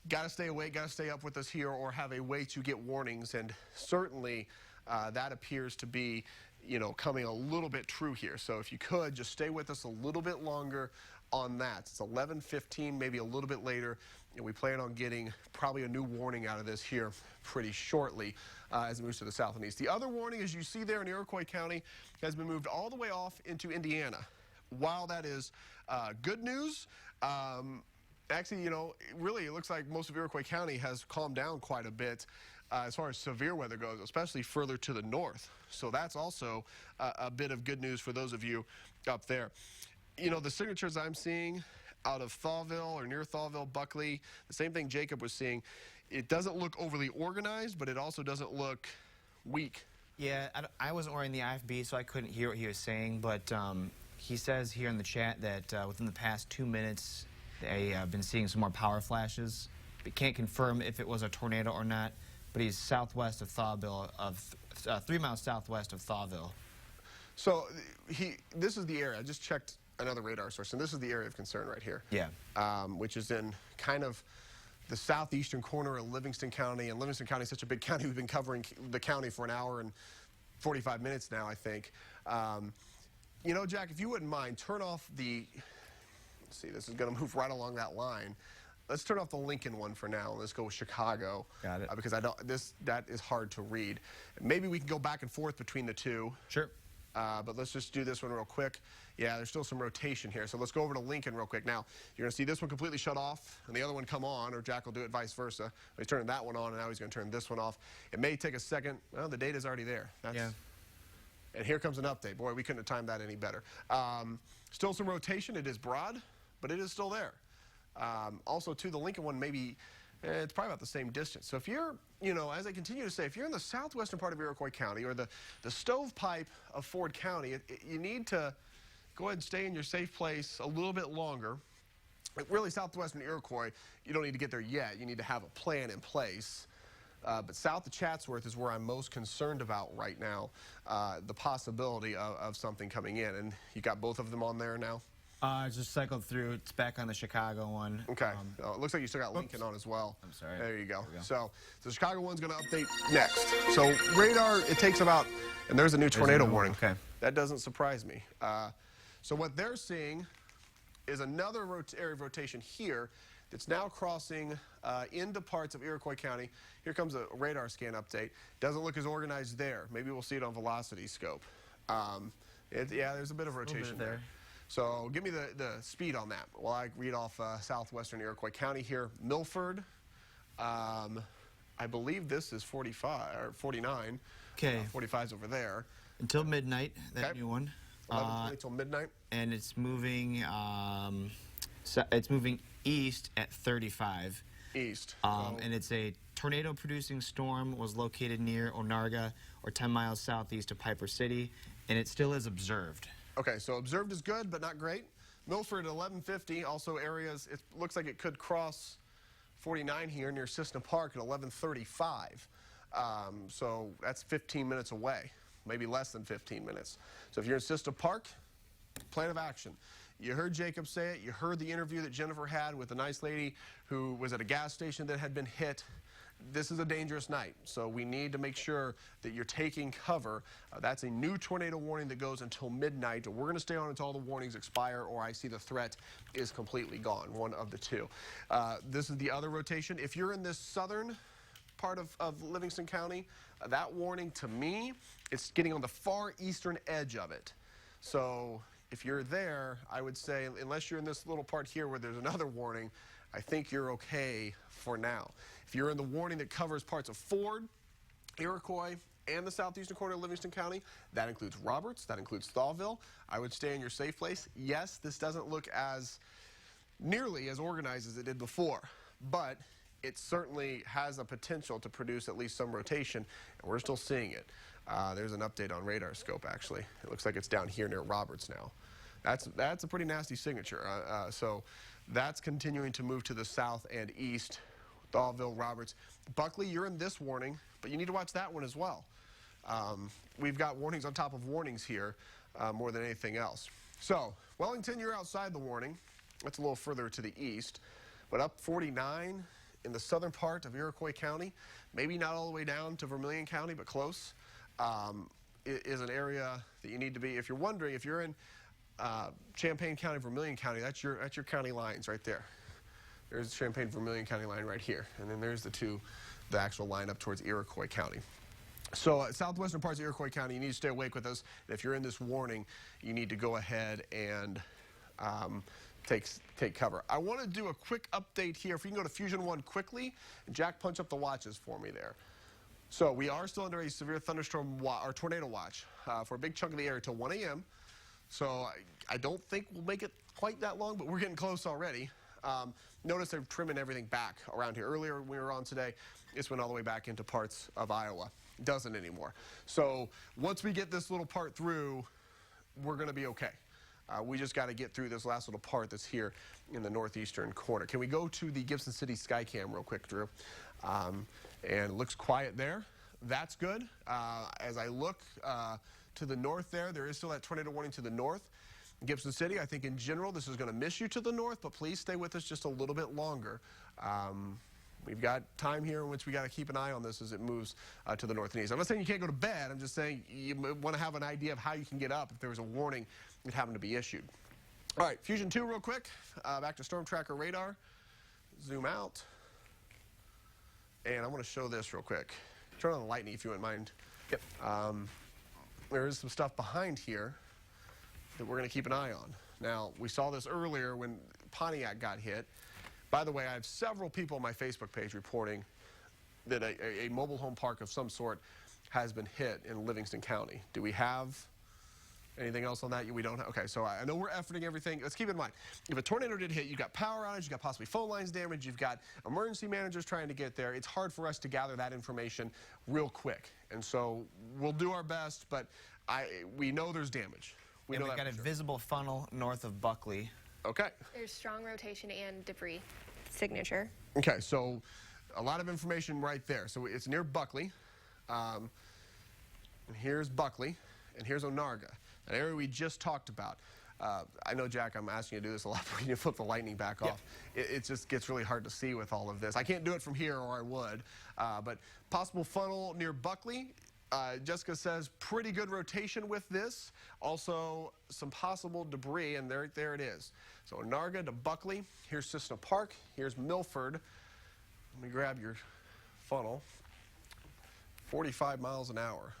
got to stay awake, got to stay up with us here or have a way to get warnings. And certainly that appears to be, you know, coming a little bit true here. So if you could, just stay with us a little bit longer on that. It's 11:15, maybe a little bit later, and we plan on getting probably a new warning out of this here pretty shortly as it moves to the south and east. The other warning, as you see there in Iroquois County, has been moved all the way off into Indiana. While that is good news, actually, you know, really it looks like most of Iroquois County has calmed down quite a bit as far as severe weather goes, especially further to the north. So that's also a bit of good news for those of you up there. You know, the signatures I'm seeing out of Thawville or near Thawville, Buckley, the same thing Jacob was seeing. It doesn't look overly organized, but it also doesn't look weak. Yeah, I wasn't wearing the IFB, so I couldn't hear what he was saying, but he says here in the chat that within the past 2 minutes, they have been seeing some more power flashes. But can't confirm if it was a tornado or not, but he's southwest of Thawville, 3 miles southwest of Thawville. So this is the area. I just checked another radar source, and this is the area of concern right here. Yeah. Which is in kind of the southeastern corner of Livingston County, and Livingston County is such a big county. We've been covering the county for an hour and 45 minutes now, I think. You know, Jack, if you wouldn't mind, turn off the, let's see, this is going to move right along that line. let's turn off the Lincoln one for now. Let's go with Chicago. Got it. Because that is hard to read. Maybe we can go back and forth between the two. Sure. But let's just do this one real quick. Yeah, there's still some rotation here. So let's go over to Lincoln real quick. Now, you're going to see this one completely shut off and the other one come on, or Jack will do it vice versa. He's turning that one on, and now he's going to turn this one off. It may take a second. Well, the data's already there. Yeah. And here comes an update. Boy, we couldn't have timed that any better. Still some rotation. It is broad, but it is still there. Also, too, the Lincoln one maybe it's probably about the same distance. So if you're, as I continue to say, if you're in the southwestern part of Iroquois County or the stovepipe of Ford County, you need to go ahead and stay in your safe place a little bit longer. Really, southwestern Iroquois, you don't need to get there yet. You need to have a plan in place. But south of Chatsworth is where I'm most concerned about right now, the possibility of something coming in. And you got both of them on there now? I just cycled through. It's back on the Chicago one. Okay. It looks like you still got Lincoln on as well. I'm sorry. There you go. So the Chicago one's going to update next. So radar, it takes about, and there's a new tornado warning. Okay. That doesn't surprise me. So what they're seeing is another area of rotation here that's now crossing into parts of Iroquois County. Here comes a radar scan update. Doesn't look as organized there. Maybe we'll see it on velocity scope. Yeah, there's a bit of rotation there. So give me the speed on that while I read off southwestern Iroquois County here. Milford, I believe this is 45 or 49. Okay. 45's over there. Until midnight, that Okay. new one. 11:20 till midnight. And it's moving. It's moving east at 35. East. And it's a tornado-producing storm was located near Onarga, or 10 miles southeast of Piper City, and it still is observed. Okay, so observed is good, but not great. Milford at 11:50. Also areas, it looks like it could cross 49 here near Cissna Park at 11:35. So that's 15 minutes away, maybe less than 15 minutes. So if you're in Cissna Park, plan of action. You heard Jacob say it. You heard the interview that Jennifer had with a nice lady who was at a gas station that had been hit. This is a dangerous night, so we need to make sure that you're taking cover. That's a new tornado warning that goes until midnight. We're going to stay on until all the warnings expire or I see the threat is completely gone, one of the two. This is the other rotation. If you're in this southern part of Livingston County, that warning to me, it's getting on the far eastern edge of it. So if you're there, I would say, unless you're in this little part here where there's another warning, I think you're okay for now. If you're in the warning that covers parts of Ford, Iroquois, and the southeastern corner of Livingston County, that includes Roberts, that includes Thawville, I would stay in your safe place. Yes, this doesn't look as nearly as organized as it did before, but it certainly has a potential to produce at least some rotation, and we're still seeing it. There's an update on radar scope, actually. It looks like it's down here near Roberts now. That's a pretty nasty signature. So that's continuing to move to the south and east. Thawville, Roberts. Buckley, you're in this warning, but you need to watch that one as well. We've got warnings on top of warnings here more than anything else. So Wellington, you're outside the warning. That's a little further to the east. But up 49 in the southern part of Iroquois County, maybe not all the way down to Vermilion County, but close, is an area that you need to be. If you're wondering, if you're in Champaign County, Vermilion County, that's your county lines right there. There's the Champaign-Vermilion County line right here. And then there's the actual line up towards Iroquois County. So southwestern parts of Iroquois County, you need to stay awake with us. And if you're in this warning, you need to go ahead and take cover. I want to do a quick update here. If we can go to Fusion 1 quickly, and Jack, punch up the watches for me there. So we are still under a severe thunderstorm or tornado watch for a big chunk of the area till 1 a.m. So I don't think we'll make it quite that long, but we're getting close already. Notice they're trimming everything back around here. Earlier when we were on today, this went all the way back into parts of Iowa. It doesn't anymore. So once we get this little part through, we're going to be okay. We just got to get through this last little part that's here in the northeastern corner. Can we go to the Gibson City Skycam real quick, Drew? And it looks quiet there. That's good. As I look to the north there is still that tornado warning to the north. Gibson City, I think in general, this is going to miss you to the north, but please stay with us just a little bit longer. We've got time here in which we got to keep an eye on this as it moves to the north and east. I'm not saying you can't go to bed. I'm just saying you want to have an idea of how you can get up if there was a warning that happened to be issued. All right, Fusion 2 real quick. Back to Storm Tracker radar. zoom out. And I want to show this real quick. Turn on the lightning if you wouldn't mind. Yep. There is some stuff behind here that we're going to keep an eye on. Now, we saw this earlier when Pontiac got hit. By the way, I have several people on my Facebook page reporting that a mobile home park of some sort has been hit in Livingston County. Do we have anything else on that? We don't have. Okay, so I know we're efforting everything. Let's keep in mind, if a tornado did hit, you've got power outage, you've got possibly phone lines damage, you've got emergency managers trying to get there. It's hard for us to gather that information real quick. And so we'll do our best, but we know there's damage. We've got a visible funnel north of Buckley. Okay. There's strong rotation and debris signature. Okay, so a lot of information right there. So it's near Buckley. And here's Buckley, and here's Onarga, an area we just talked about. I know, Jack, I'm asking you to do this a lot, but when you flip the lightning back off, it just gets really hard to see with all of this. I can't do it from here, or I would. But possible funnel near Buckley. Jessica says pretty good rotation with this. Also, some possible debris, and there it is. So Onarga to Buckley. Here's Cissna Park. Here's Milford. Let me grab your funnel. 45 miles an hour.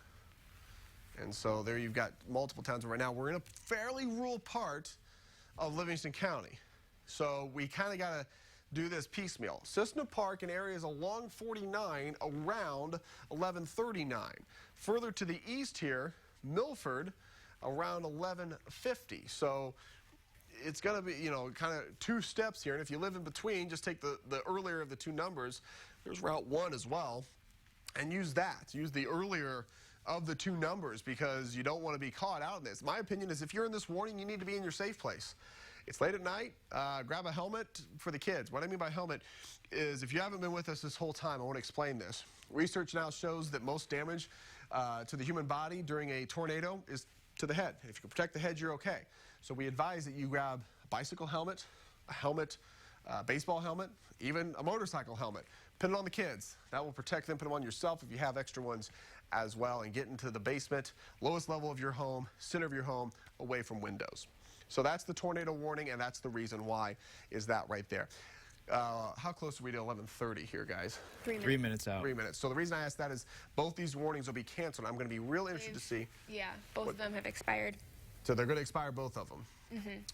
And so there you've got multiple towns. Right now, we're in a fairly rural part of Livingston County. So we kind of got to do this piecemeal. Cissna Park in areas along 49 around 1139. Further to the east here, Milford around 1150. So it's going to be, you know, kind of two steps here. And if you live in between, just take the earlier of the two numbers. There's Route 1 as well. And use that. Use the earlier of the two numbers because you don't want to be caught out in this. My opinion is if you're in this warning, you need to be in your safe place. It's late at night. Grab a helmet for the kids. What I mean by helmet is if you haven't been with us this whole time, I want to explain this. Research now shows that most damage to the human body during a tornado is to the head. If you can protect the head, you're okay. So we advise that you grab a bicycle helmet, a helmet, baseball helmet, even a motorcycle helmet. Put it on the kids. That will protect them. Put them on yourself if you have extra ones as well. And get into the basement, lowest level of your home, center of your home, away from windows. So that's the tornado warning, and that's the reason why is that right there. How close are we to 11:30 here, guys? 3 minutes out. 3 minutes. So the reason I asked that is both these warnings will be canceled. I'm going to be real interested to see. Yeah, both of them have expired. So they're going to expire, both of them.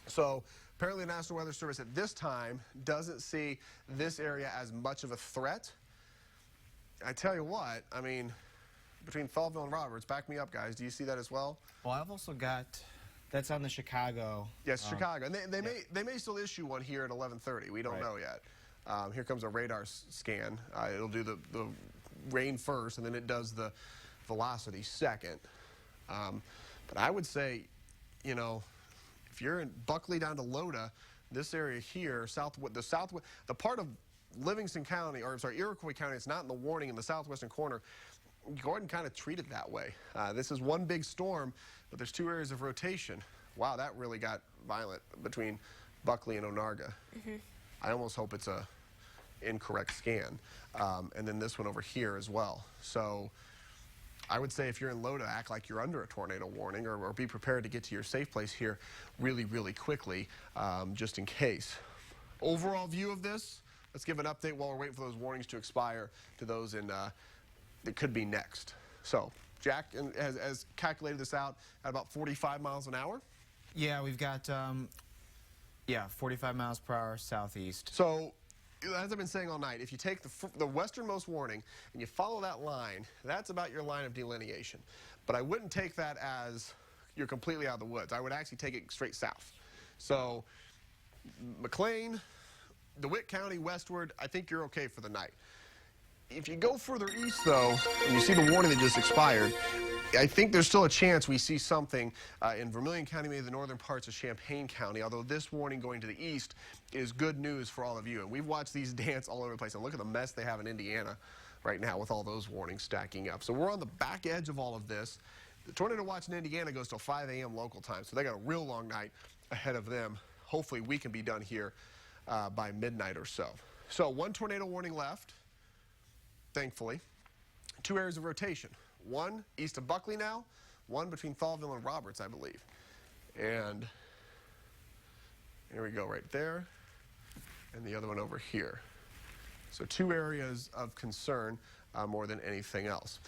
So apparently the National Weather Service at this time doesn't see this area as much of a threat. I tell you what, I mean, between Thalville and Roberts, back me up, guys. Do you see that as well? Well, I've also got, that's on the Chicago. Yes, Chicago. And they may still issue one here at 11:30. We don't know yet. Here comes a radar scan. It'll do the rain first, and then it does the velocity second. But I would say, you know, if you're in Buckley down to Loda, this area here, the part of Livingston County, or I'm sorry, Iroquois County, it's not in the warning in the southwestern corner, go ahead and kind of treat it that way. This is one big storm, but there's two areas of rotation. Wow, that really got violent between Buckley and Onarga. I almost hope it's a incorrect scan. And then this one over here as well. So I would say if you're in Loda, act like you're under a tornado warning or be prepared to get to your safe place here really, really quickly, just in case. Overall view of this, let's give an update while we're waiting for those warnings to expire to those in that could be next. So Jack has calculated this out at about 45 miles an hour. Yeah, we've got, 45 miles per hour southeast. So as I've been saying all night, if you take the westernmost warning and you follow that line, that's about your line of delineation. But I wouldn't take that as you're completely out of the woods. I would actually take it straight south. So McLean, DeWitt County westward, I think you're okay for the night. If you go further east, though, and you see the warning that just expired, I think there's still a chance we see something in Vermilion County, maybe the northern parts of Champaign County, although this warning going to the east is good news for all of you. And we've watched these dance all over the place. And look at the mess they have in Indiana right now with all those warnings stacking up. So we're on the back edge of all of this. The tornado watch in Indiana goes till 5 a.m. local time, so they got a real long night ahead of them. Hopefully we can be done here by midnight or so. So one tornado warning left, thankfully. Two areas of rotation. One east of Buckley now, one between Thalville and Roberts, I believe. And here we go right there. and the other one over here. So 2 areas of concern more than anything else.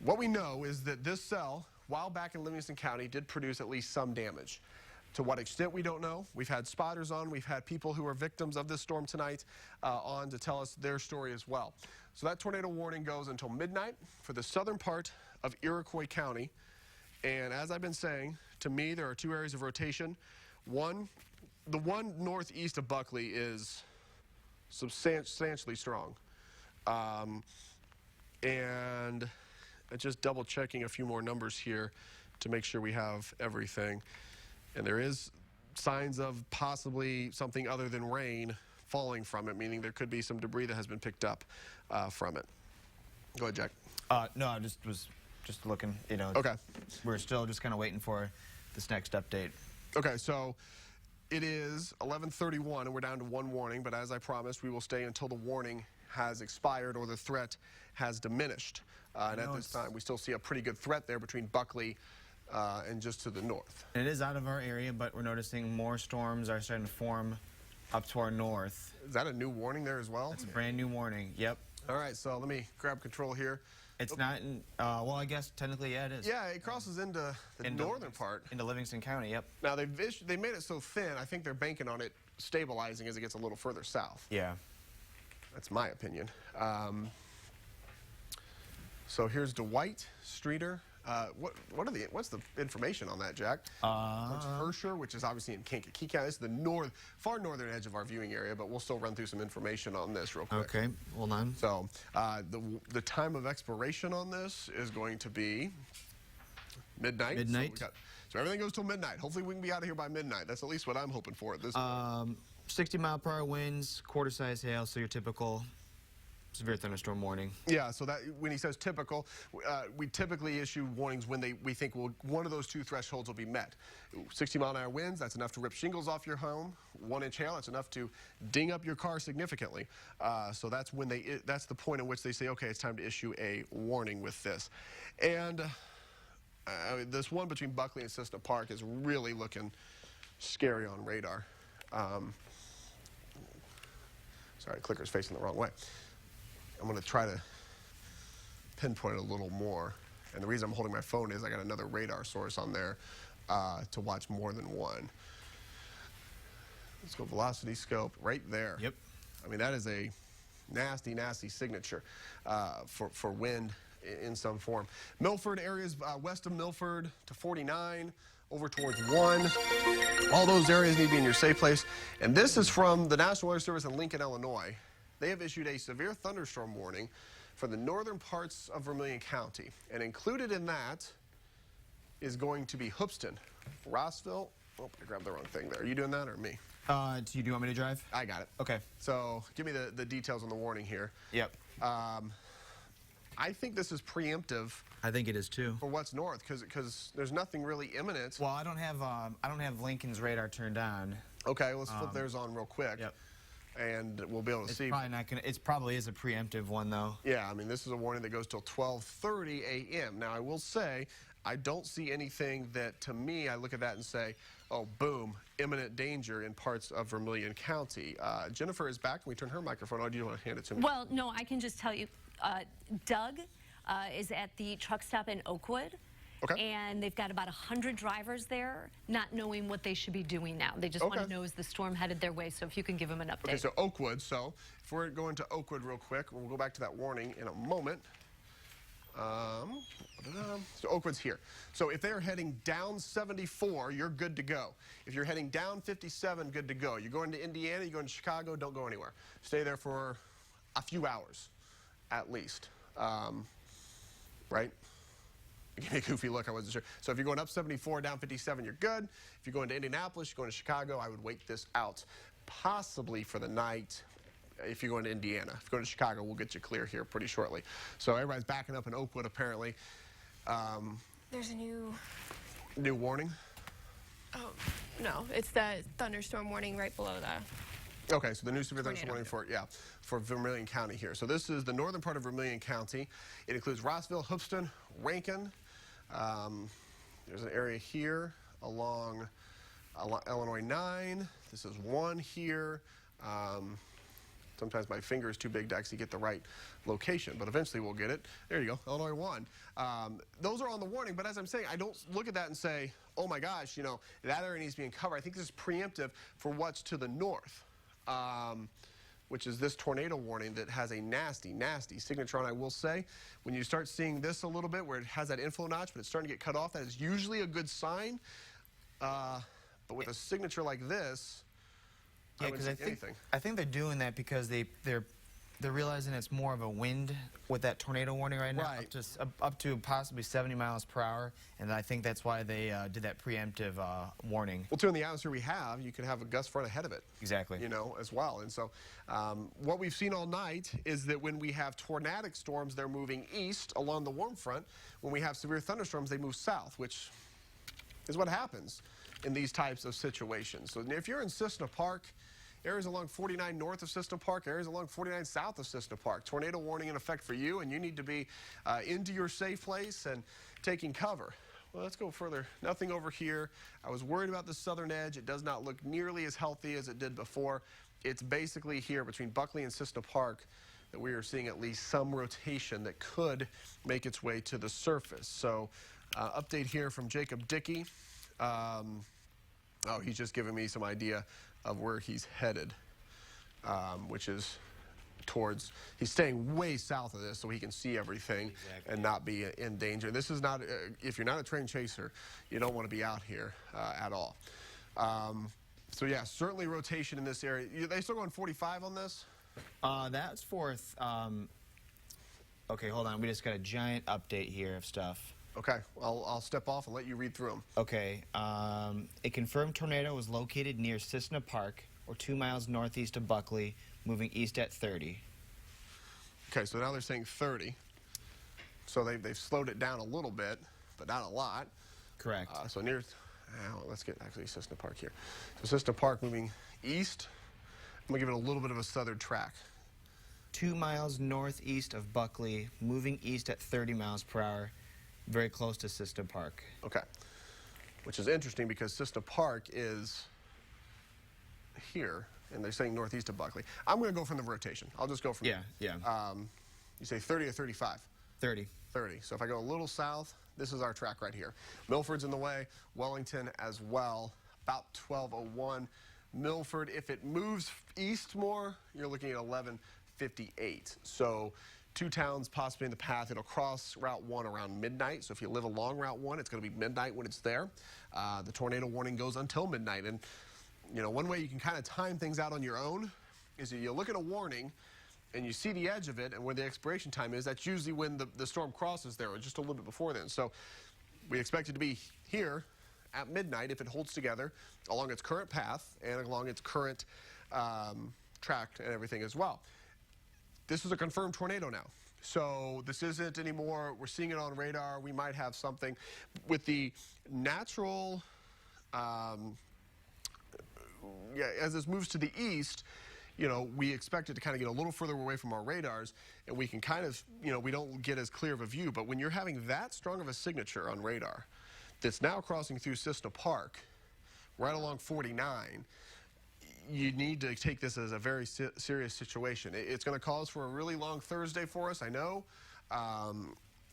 What we know is that this cell, while back in Livingston County, did produce at least some damage. To what extent, we don't know. We've had spotters on. We've had people who are victims of this storm tonight on to tell us their story as well. So that tornado warning goes until midnight for the southern part of Iroquois County. And as I've been saying, to me, there are 2 areas of rotation. The one northeast of Buckley is substantially strong. And just double checking a few more numbers here to make sure we have everything. And there is signs of possibly something other than rain falling from it, meaning there could be some debris that has been picked up from it. Go ahead, Jack. No, I was just looking, you know. Okay. We're still just kind of waiting for this next update. Okay, so it is 11:31 and we're down to 1 warning, but as I promised, we will stay until the warning has expired or the threat has diminished. And at this time, we still see a pretty good threat there between Buckley and just to the north. It is out of our area, but we're noticing more storms are starting to form up to our north. Is that a new warning there as well? It's a brand new warning. Yep. All right, so let me grab control here. It's not in, well, I guess technically, yeah, it is. Yeah, it crosses into the northern part. Into Livingston County, yep. Now, they made it so thin, I think they're banking on it stabilizing as it gets a little further south. Yeah. That's my opinion. So here's Dwight, Streeter. What's the information on that, Jack? It's Herscher, which is obviously in Kankakee County. This is the far northern edge of our viewing area, but we'll still run through some information on this real quick. Okay, hold on. So the time of expiration on this is going to be midnight. Midnight. So everything goes till midnight. Hopefully we can be out of here by midnight. That's at least what I'm hoping for at this point. 60-mile-per-hour winds, quarter-size hail, so your typical severe thunderstorm warning. Yeah, so that when he says typical, we typically issue warnings when we think one of those 2 thresholds will be met. 60-mile-an-hour winds, that's enough to rip shingles off your home. 1-inch hail, that's enough to ding up your car significantly. So that's when that's the point at which they say, okay, it's time to issue a warning with this. And this one between Buckley and Cessna Park is really looking scary on radar. Sorry, clicker's facing the wrong way. I'm going to try to pinpoint it a little more. And the reason I'm holding my phone is I got another radar source on there to watch more than one. Let's go velocity scope right there. Yep. I mean, that is a nasty, nasty signature for wind in some form. Milford areas west of Milford to 49, over towards 1. All those areas need to be in your safe place. And this is from the National Weather Service in Lincoln, Illinois. They have issued a severe thunderstorm warning for the northern parts of Vermilion County. And included in that is going to be Hoopeston, Rossville. Oh, I grabbed the wrong thing there. Are you doing that or me? Do you want me to drive? I got it. Okay. So give me the details on the warning here. Yep. I think this is preemptive I think it is too. for what's north because there's nothing really imminent. Well, I don't have Lincoln's radar turned on. Okay, let's flip theirs on real quick. Yep. And we'll be able to It's see. probably not gonna. It probably is a preemptive one though. Yeah, I mean, this is a warning that goes till 12:30 a.m. Now, I will say, I don't see anything that, to me, I look at that and say, oh, boom, imminent danger in parts of Vermilion County. Jennifer is back. Can we turn her microphone on? Do you want to hand it to me? Well, no, I can just tell you, Doug is at the truck stop in Oakwood. Okay. And they've got about 100 drivers there, not knowing what they should be doing now. They just want to Okay. know is the storm headed their way. So if you can give them an update. Okay, so Oakwood. So if we're going to Oakwood real quick, we'll go back to that warning in a moment. So Oakwood's here. So if they're heading down 74, you're good to go. If you're heading down 57, good to go. You're going to Indiana, you're going to Chicago, don't go anywhere. Stay there for a few hours, at least. Right? Give me a goofy look, I wasn't sure. So if you're going up 74, down 57, you're good. If you're going to Indianapolis, you're going to Chicago, I would wait this out, possibly for the night. If you're going to Indiana. If you're going to Chicago, we'll get you clear here pretty shortly. So everybody's backing up in Oakwood, apparently. There's a New warning? oh, no, it's the thunderstorm warning right below the. Okay, so the new severe thunderstorm warning for Vermilion County here. So this is the northern part of Vermilion County. It includes Rossville, Hoopeston, Rankin. There's an area here along Illinois 9. This is 1 here. Sometimes my finger is too big to actually get the right location, but eventually we'll get it. There you go, Illinois 1. Those are on the warning, but as I'm saying, I don't look at that and say, oh my gosh, you know, that area needs to be in cover. I think this is preemptive for what's to the north, which is this tornado warning that has a nasty, nasty signature on. I will say, when you start seeing this a little bit, where it has that inflow notch, but it's starting to get cut off, that is usually a good sign. But with a signature like this, Yeah, I wouldn't because say anything. I think they're doing that because they're realizing it's more of a wind with that tornado warning right now, Right. up to possibly 70 miles per hour, and I think that's why they did that preemptive warning. Well, too, in the atmosphere we have, you can have a gust front ahead of it. Exactly. You know, as well. And so what we've seen all night is that when we have tornadic storms, they're moving east along the warm front. When we have severe thunderstorms, they move south, which is what happens in these types of situations. So if you're in Cissna Park, areas along 49 north of Cissna Park, areas along 49 south of Cissna Park, tornado warning in effect for you, and you need to be into your safe place and taking cover. Well, let's go further. Nothing over here. I was worried about the southern edge. It does not look nearly as healthy as it did before. It's basically here between Buckley and Cissna Park that we are seeing at least some rotation that could make its way to the surface. So update here from Jacob Dickey. Oh, he's just giving me some idea of where he's headed, which is towards, he's staying way south of this so he can see everything and not be in danger. This is not, if you're not a train chaser, you don't want to be out here at all. So yeah, certainly rotation in this area. They still going 45 on this? That's fourth. Okay, hold on. We just got a giant update here of stuff. Okay, I'll step off and let you read through them. Okay, a confirmed tornado was located near Cissna Park, or 2 miles northeast of Buckley, moving east at 30. Okay, so now they're saying 30. So they've slowed it down a little bit, but not a lot. Correct. So near, let's get actually Cissna Park here. So Cissna Park moving east. I'm gonna give it a little bit of a southern track. 2 miles northeast of Buckley, moving east at 30 miles per hour, very close to Cissna Park. Okay, which is interesting because Cissna Park is here, and they're saying northeast of Buckley. I'm going to go from the rotation. I'll just go from Yeah. you say 30 or 35? 30. 30. So if I go a little south, this is our track right here. Milford's in the way, Wellington as well, about 12:01. Milford, if it moves east more, you're looking at 11:58. So 2 towns possibly in the path. It'll cross Route 1 around midnight. So if you live along Route 1, it's going to be midnight when it's there. The tornado warning goes until midnight. And, you know, one way you can kind of time things out on your own is you look at a warning and you see the edge of it and where the expiration time is. That's usually when the storm crosses there, or just a little bit before then. So we expect it to be here at midnight if it holds together along its current path and along its current track and everything as well. This is a confirmed tornado now. So this isn't anymore, we're seeing it on radar, we might have something. With the natural, as this moves to the east, you know, we expect it to kind of get a little further away from our radars, and we can kind of, you know, we don't get as clear of a view. But when you're having that strong of a signature on radar that's now crossing through Cissna Park, right along 49, you need to take this as a very serious situation. It's going to cause for a really long Thursday for us, I know.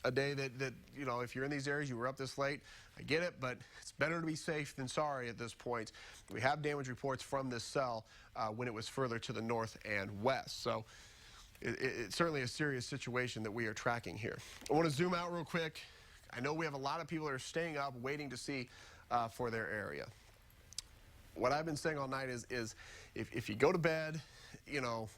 A day that, you know, if you're in these areas, you were up this late, I get it, but it's better to be safe than sorry at this point. We have damage reports from this cell when it was further to the north and west. So it's certainly a serious situation that we are tracking here. I want to zoom out real quick. I know we have a lot of people that are staying up waiting to see for their area. What I've been saying all night is if you go to bed, you know,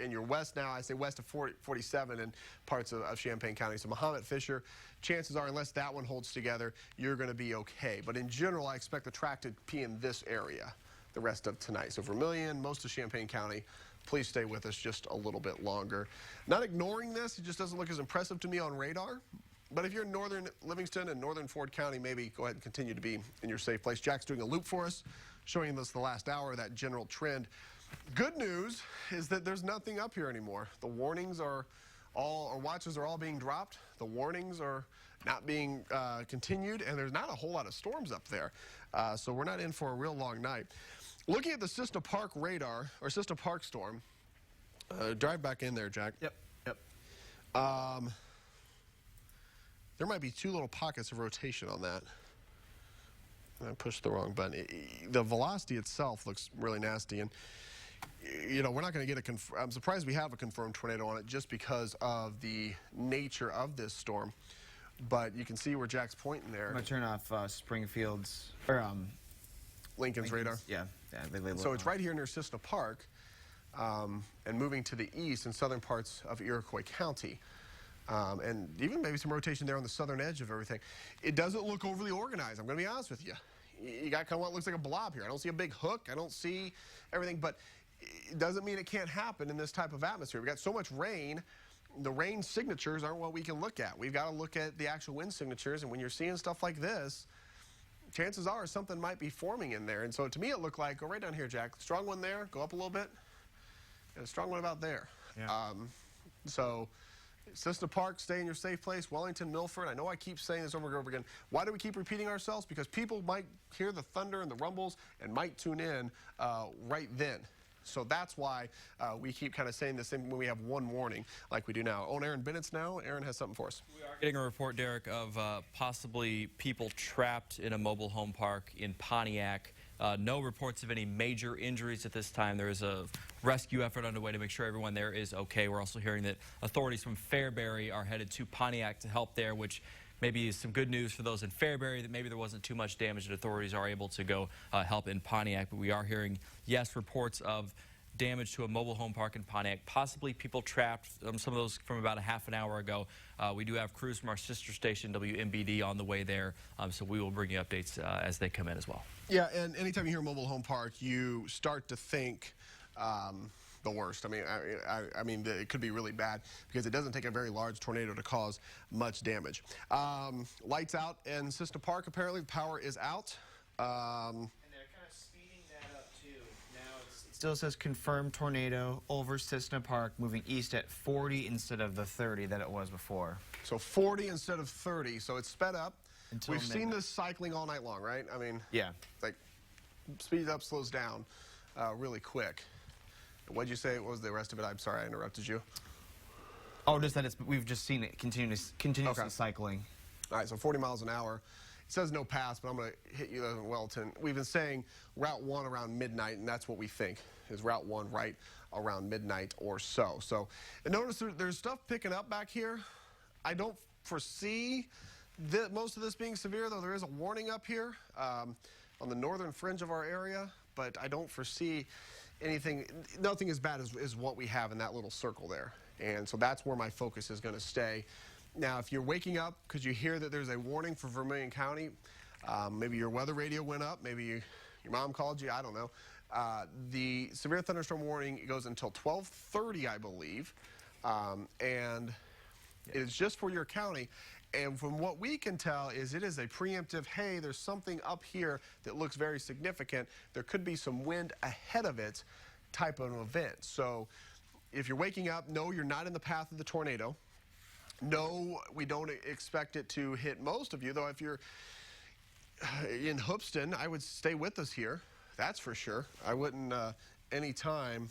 and you're west now, I say west of 47 in parts of Champaign County. So Mahomet Fisher, chances are, unless that one holds together, you're going to be okay. But in general, I expect the track to be in this area the rest of tonight. So Vermilion, most of Champaign County, please stay with us just a little bit longer. Not ignoring this, it just doesn't look as impressive to me on radar. But if you're in northern Livingston and northern Ford County, maybe go ahead and continue to be in your safe place. Jack's doing a loop for us, showing us the last hour of that general trend. Good news is that there's nothing up here anymore. The warnings are all, or watches are all being dropped. The warnings are not being continued, and there's not a whole lot of storms up there. So we're not in for a real long night. looking at the Cissna Park radar, or Cissna Park storm, drive back in there, Jack. Yep. There might be two little pockets of rotation on that. I pushed the wrong button. The velocity itself looks really nasty, and you know, we're not going to get a I'm surprised we have a confirmed tornado on it just because of the nature of this storm. But you can see where Jack's pointing there. I'm gonna turn off Springfield's or Lincoln's radar. Yeah, they label So it it's wrong. right here near Cissna Park, and moving to the east in southern parts of Iroquois County. And even maybe some rotation there on the southern edge of everything. It doesn't look overly organized, I'm going to be honest with you. You got kind of what looks like a blob here. I don't see a big hook. I don't see everything, but it doesn't mean it can't happen in this type of atmosphere. We've got so much rain. The rain signatures aren't what we can look at. We've got to look at the actual wind signatures, and when you're seeing stuff like this, chances are something might be forming in there. And so to me it looked like, go right down here, Jack. Strong one there, go up a little bit, and a strong one about there. Yeah. So Cissna Park, stay in your safe place. Wellington, Milford. I know I keep saying this over and over again. Why do we keep repeating ourselves? Because people might hear the thunder and the rumbles and might tune in right then. So that's why we keep kind of saying the same when we have one warning like we do now. On Aaron Bennett's now. Aaron has something for us. We are getting a report, Derek, of possibly people trapped in a mobile home park in Pontiac. No reports of any major injuries at this time. There is a rescue effort underway to make sure everyone there is okay. We're also hearing that authorities from Fairbury are headed to Pontiac to help there, which maybe is some good news for those in Fairbury, that maybe there wasn't too much damage and authorities are able to go help in Pontiac. But we are hearing, yes, reports of damage to a mobile home park in Pontiac, possibly people trapped, some of those from about a half an hour ago. We do have crews from our sister station, WMBD, on the way there, so we will bring you updates as they come in as well. Yeah, and anytime you hear mobile home park, you start to think the worst. I mean, it could be really bad because it doesn't take a very large tornado to cause much damage. Lights out in Cissna Park. Apparently, the power is out. And they're kind of speeding that up too. Now it still says confirmed tornado over Cissna Park, moving east at 40 instead of the 30 that it was before. So 40 instead of 30. So it's sped up. Until We've seen midnight. this cycling all night long, right? I mean, Yeah. it's like speeds up, slows down really quick. What'd you say? What was the rest of it? I'm sorry, I interrupted you. Oh, just that we've just seen it continuously Okay. cycling. All right, so 40 miles an hour. It says no pass, but I'm going to hit you in Wellington. We've been saying Route 1 around midnight, and that's what we think is Route 1 right around midnight or so. So, and notice there's stuff picking up back here. I don't foresee most of this being severe, though there is a warning up here on the northern fringe of our area, but I don't foresee nothing as bad as what we have in that little circle there. And so that's where my focus is going to stay. Now, if you're waking up because you hear that there's a warning for Vermilion County, maybe your weather radio went up, maybe your mom called you, I don't know. The severe thunderstorm warning goes until 12:30, I believe, and it is just for your county. And from what we can tell is it is a preemptive, hey, there's something up here that looks very significant. There could be some wind ahead of it type of event. So if you're waking up, no, you're not in the path of the tornado. No, we don't expect it to hit most of you, though if you're in Hoopeston, I would stay with us here. That's for sure. I wouldn't any time,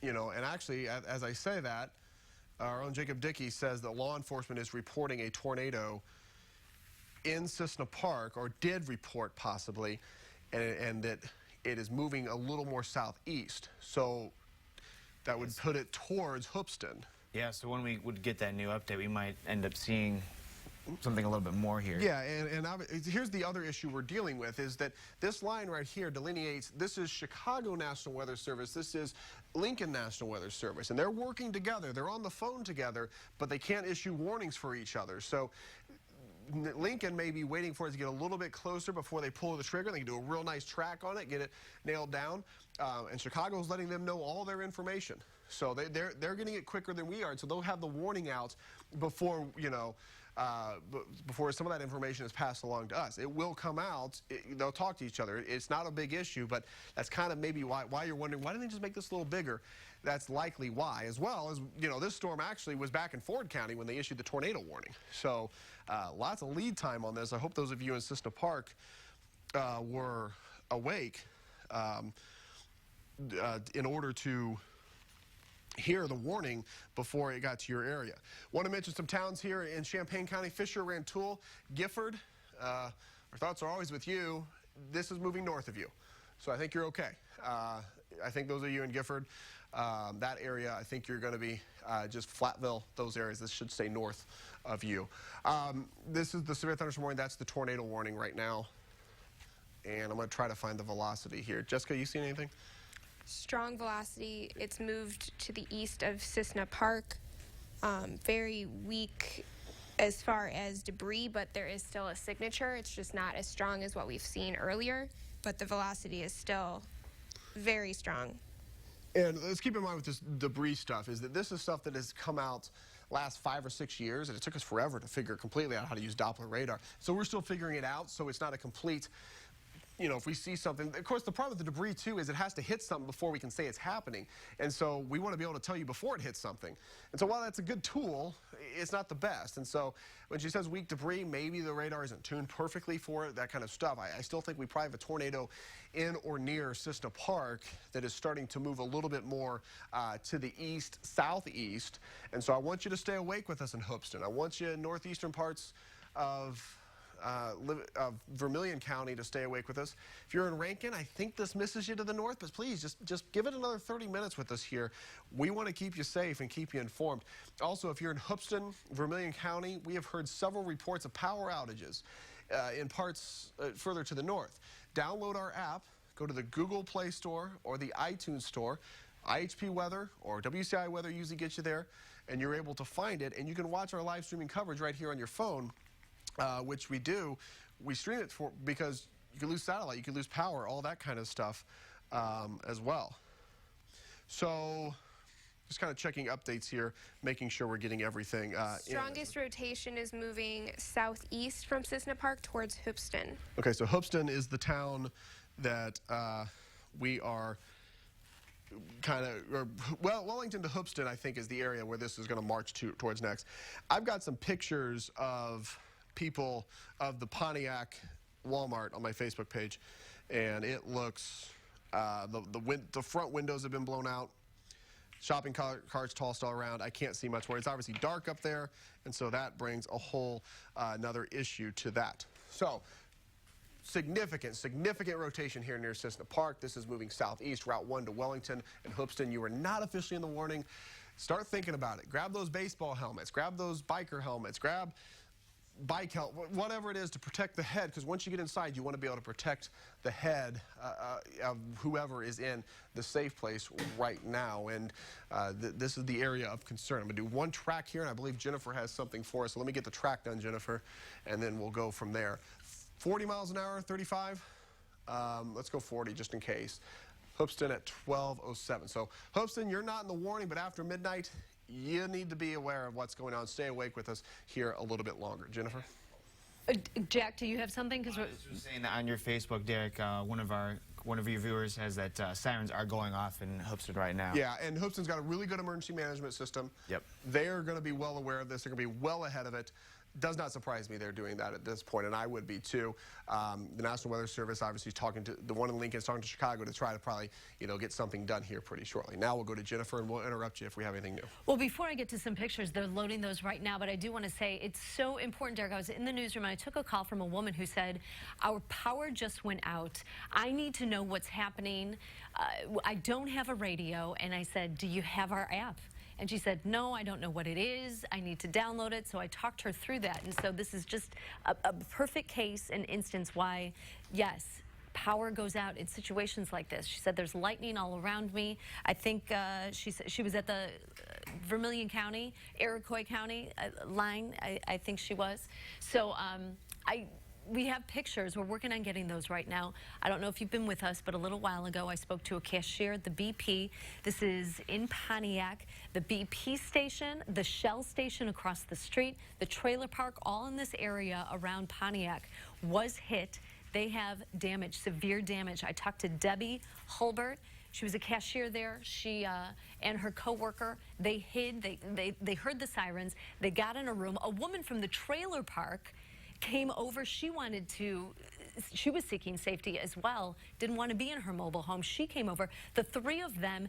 you know, and actually, as I say that, our own Jacob Dickey says that law enforcement is reporting a tornado in Cissna Park, or did report possibly, and that it is moving a little more southeast. So that would put it towards Hoopeston. Yeah, so when we would get that new update, we might end up seeing something a little bit more here. Yeah, and here's the other issue we're dealing with is that this line right here delineates, this is Chicago National Weather Service, this is Lincoln National Weather Service, and they're working together, they're on the phone together, but they can't issue warnings for each other. So Lincoln may be waiting for it to get a little bit closer before they pull the trigger. They can do a real nice track on it, get it nailed down, and Chicago's letting them know all their information. So they're getting it quicker than we are, so they'll have the warning out before, you know, before some of that information is passed along to us. It will come out. They'll talk to each other. It's not a big issue, but that's kind of maybe why you're wondering, why didn't they just make this a little bigger? That's likely why, as well as, you know, this storm actually was back in Ford County when they issued the tornado warning. So lots of lead time on this. I hope those of you in Cissna Park were awake in order to hear the warning before it got to your area. Want to mention some towns here in Champaign County: Fisher, Rantoul, Gifford. Our thoughts are always with you. This is moving north of you, so I think you're okay. I think those of you in Gifford, that area, I think you're going to be just Flatville, those areas. This should stay north of you. This is the severe thunderstorm warning. That's the tornado warning right now. And I'm going to try to find the velocity here. Jessica, you seen anything? Strong velocity. It's moved to the east of Cissna Park. Very weak as far as debris, but there is still a signature. It's just not as strong as what we've seen earlier, but the velocity is still very strong. And let's keep in mind with this debris stuff is that this is stuff that has come out last 5 or 6 years, and it took us forever to figure completely out how to use Doppler radar. So we're still figuring it out, so it's not a complete, you know, if we see something. Of course, the problem with the debris, too, is it has to hit something before we can say it's happening. And so we want to be able to tell you before it hits something. And so while that's a good tool, it's not the best. And so when she says weak debris, maybe the radar isn't tuned perfectly for it, that kind of stuff. I still think we probably have a tornado in or near Cissna Park that is starting to move a little bit more to the east, southeast. And so I want you to stay awake with us in Hoopeston. I want you in northeastern parts of Vermilion County to stay awake with us. If you're in Rankin, I think this misses you to the north, but please just give it another 30 minutes with us here. We want to keep you safe and keep you informed. Also, if you're in Hoopeston, Vermilion County, we have heard several reports of power outages in parts further to the north. Download our app, go to the Google Play Store or the iTunes Store. IHP Weather or WCI Weather usually gets you there, and you're able to find it, and you can watch our live streaming coverage right here on your phone. Which we do. We stream it because you can lose satellite, you can lose power, all that kind of stuff as well. So just kind of checking updates here, making sure we're getting everything Strongest rotation is moving southeast from Cissna Park towards Hoopeston. Okay, so Hoopeston is the town that we are kind of, well, Wellington to Hoopeston, I think, is the area where this is going to march towards next. I've got some pictures of people of the Pontiac Walmart on my Facebook page, and it looks the front windows have been blown out, shopping carts tossed all around. I can't see much more. It's obviously dark up there, and so that brings a whole another issue to that. So significant rotation here near Cissna Park. This is moving southeast, Route 1 to Wellington and Hoopeston. You are not officially in the warning. Start thinking about it. Grab those baseball helmets, grab those biker helmets, grab bike helmet, whatever it is to protect the head, because once you get inside, you want to be able to protect the head of whoever is in the safe place right now. And this is the area of concern. I'm going to do one track here, and I believe Jennifer has something for us. So let me get the track done, Jennifer, and then we'll go from there. 40 miles an hour, 35. Let's go 40 just in case. Hoopeston at 12:07. So Hoopeston, you're not in the warning, but after midnight, you need to be aware of what's going on. Stay awake with us here a little bit longer. Jennifer? Jack, do you have something? Because I was just saying that on your Facebook, Derek, one of your viewers has that sirens are going off in Hoopeston right now. Yeah, and Hoopeston's got a really good emergency management system. Yep. They're going to be well aware of this. They're going to be well ahead of it. Does not surprise me they're doing that at this point, and I would be too. The National Weather Service obviously is talking to the one in Lincoln, is talking to Chicago to try to probably, you know, get something done here pretty shortly. Now we'll go to Jennifer, and we'll interrupt you if we have anything new. Well, before I get to some pictures, they're loading those right now, but I do want to say it's so important, Derek. I was in the newsroom, and I took a call from a woman who said, our power just went out. I need to know what's happening. I don't have a radio, and I said, do you have our app? And she said, no, I don't know what it is. I need to download it. So I talked her through that. And so this is just a perfect case and instance why, yes, power goes out in situations like this. She said, there's lightning all around me. I think she was at the Vermilion County, Iroquois County line, I think she was. So we have pictures. We're working on getting those right now. I don't know if you've been with us, but a little while ago I spoke to a cashier at the BP. This is in Pontiac. The BP station, the Shell station across the street, the trailer park, all in this area around Pontiac was hit. They have damage, severe damage. I talked to Debbie Hulbert. She was a cashier there. She and her coworker, they hid. They heard the sirens. They got in a room. A woman from the trailer park came over. She wanted to she was seeking safety as well, didn't want to be in her mobile home. She came over. The three of them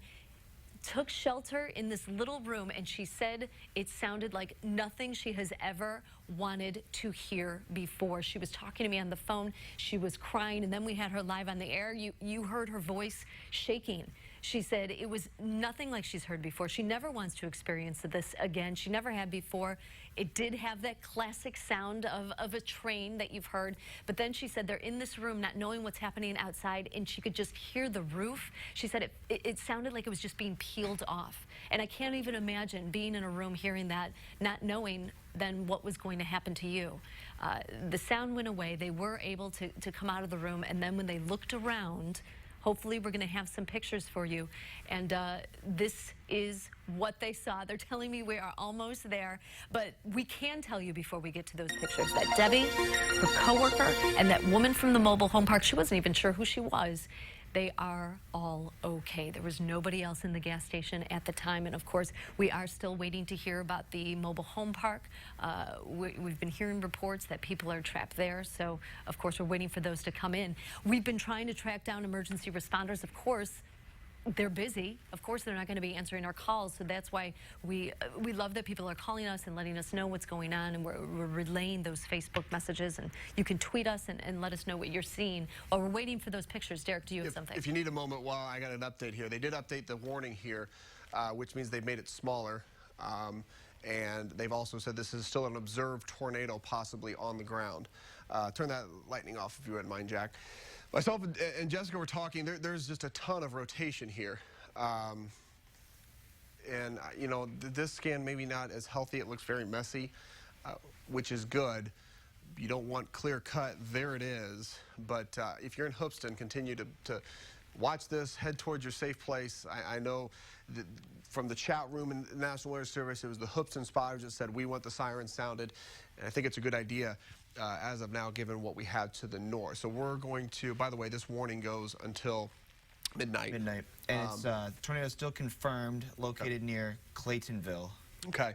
took shelter in this little room, and she said it sounded like nothing she has ever wanted to hear before. She was talking to me on the phone. She was crying, and then we had her live on the air. You heard her voice shaking. She said it was nothing like she's heard before. She never wants to experience this again. She never had before. It did have that classic sound of a train that you've heard. But then she said they're in this room not knowing what's happening outside, and she could just hear the roof. She said it sounded like it was just being peeled off. And I can't even imagine being in a room hearing that, not knowing then what was going to happen to you. The sound went away. They were able to come out of the room, and then when they looked around, hopefully we're going to have some pictures for you. And this is what they saw. They're telling me we are almost there. But we can tell you before we get to those pictures that Debbie, her coworker, and that woman from the mobile home park, she wasn't even sure who she was. They are all okay. There was nobody else in the gas station at the time. And of course, we are still waiting to hear about the mobile home park. We've been hearing reports that people are trapped there. So of course, we're waiting for those to come in. We've been trying to track down emergency responders. Of course, they're busy. Of course, they're not going to be answering our calls. So that's why we love that people are calling us and letting us know what's going on. And we're relaying those Facebook messages. And you can tweet us and let us know what you're seeing. While we're waiting for those pictures, Derek, do you have something? If you need a moment, while I got an update here. They did update the warning here, which means they've made it smaller. And they've also said this is still an observed tornado possibly on the ground. Turn that lightning off if you wouldn't mind, Jack. Myself and Jessica were talking. There's just a ton of rotation here. And, you know, this scan maybe not as healthy. It looks very messy, which is good. You don't want clear cut. There it is. But if you're in Hoopeston, continue to watch this. Head towards your safe place. I know that from the chat room in the National Weather Service, it was the Hoopeston spotters that said we want the siren sounded. And I think it's a good idea. As of now, given what we have to the north. So we're going to, by the way, this warning goes until midnight. Midnight. And it's, the tornado is still confirmed, located near Claytonville. Okay.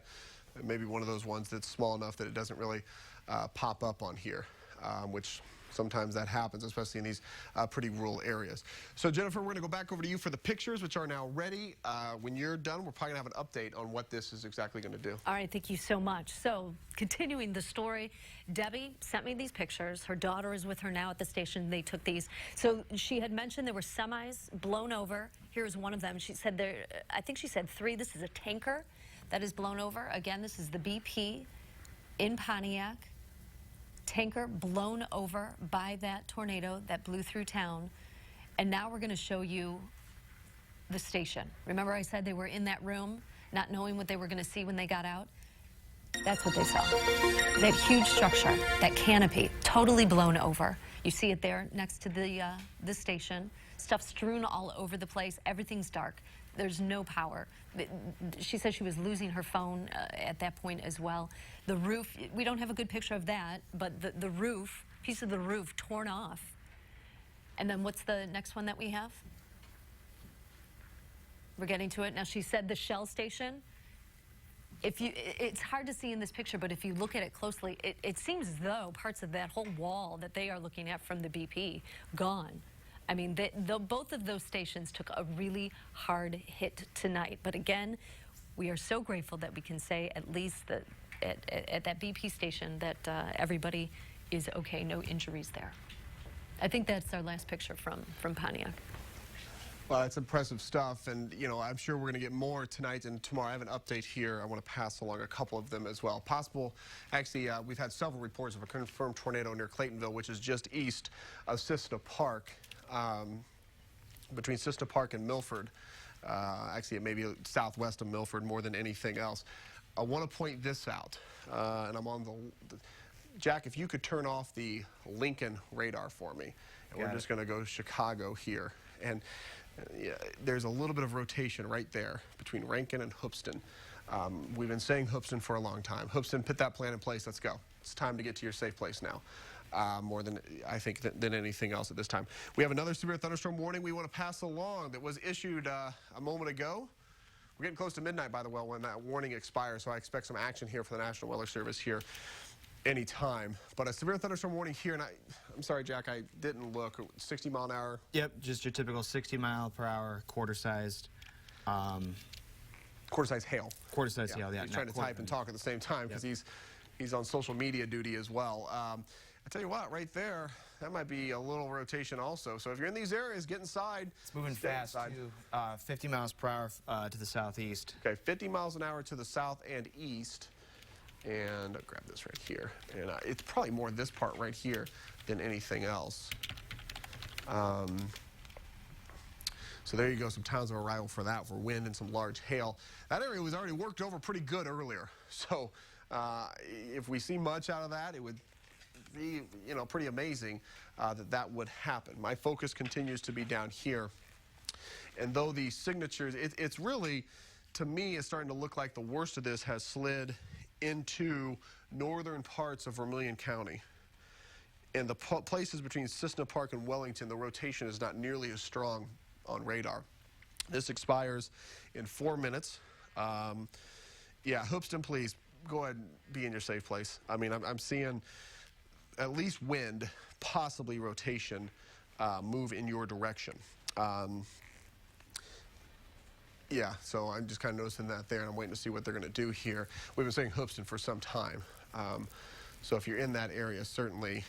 Maybe one of those ones that's small enough that it doesn't really pop up on here, which sometimes that happens, especially in these pretty rural areas. So, Jennifer, we're going to go back over to you for the pictures, which are now ready. When you're done, we're probably going to have an update on what this is exactly going to do. All right, thank you so much. So, continuing the story, Debbie sent me these pictures. Her daughter is with her now at the station. They took these. So, she had mentioned there were semis blown over. Here's one of them. She said there, I think she said 3. This is a tanker that is blown over. Again, this is the BP in Pontiac. Tanker blown over by that tornado that blew through town. And now we're going to show you the station. Remember I said they were in that room, not knowing what they were going to see when they got out? That's what they saw. That huge structure, that canopy, totally blown over. You see it there next to the station. Stuff strewn all over the place. Everything's dark. There's no power. She said she was losing her phone at that point as well. The roof, we don't have a good picture of that, but the roof, piece of the roof torn off. And then what's the next one that we have? We're getting to it. Now, she said the Shell station. It's hard to see in this picture, but if you look at it closely, it seems as though parts of that whole wall that they are looking at from the BP gone. I mean, both of those stations took a really hard hit tonight. But again, we are so grateful that we can say at least that at that BP station that everybody is okay, no injuries there. I think that's our last picture from Pontiac. Well, it's impressive stuff, and you know, I'm sure we're going to get more tonight and tomorrow. I have an update here. I want to pass along a couple of them as well. Actually, we've had several reports of a confirmed tornado near Claytonville, which is just east of Cissna Park, between Cissna Park and Milford. Actually, it may be southwest of Milford more than anything else. I want to point this out, and I'm on the Jack, if you could turn off the Lincoln radar for me, and we're just going to go to Chicago here, and yeah, there's a little bit of rotation right there between Rankin and Hoopeston. We've been saying Hoopeston for a long time. Hoopeston, put that plan in place. Let's go. It's time to get to your safe place now. More than, I think, than anything else at this time. We have another severe thunderstorm warning we want to pass along that was issued a moment ago. We're getting close to midnight, by the way, when that warning expires, so I expect some action here for the National Weather Service here any time. But a severe thunderstorm warning here, and I'm sorry, Jack, I didn't look. 60 mile an hour. Yep, just your typical 60 mile per hour quarter-sized. Quarter-size hail. Quarter-sized hail, yeah. He's trying to type and talk at the same time because he's on social media duty as well. I tell you what, right there, that might be a little rotation also. So if you're in these areas, get inside. It's moving stay fast, inside. too. 50 miles per hour to the southeast. Okay, 50 miles an hour to the south and east. And I'll grab this right here. And it's probably more this part right here than anything else. So there you go, some towns of arrival for that, for wind and some large hail. That area was already worked over pretty good earlier. So if we see much out of that, it would be, pretty amazing that would happen. My focus continues to be down here. And though the signatures, it's really, to me, it's starting to look like the worst of this has slid into northern parts of Vermilion County. And the places between Cissna Park and Wellington, the rotation is not nearly as strong on radar. This expires in 4 minutes. Yeah, Hoopeston, please go ahead and be in your safe place. I mean, I'm seeing at least wind, possibly rotation, move in your direction. Yeah, so I'm just kind of noticing that there, and I'm waiting to see what they're going to do here. We've been saying Hoopeston for some time. So if you're in that area, certainly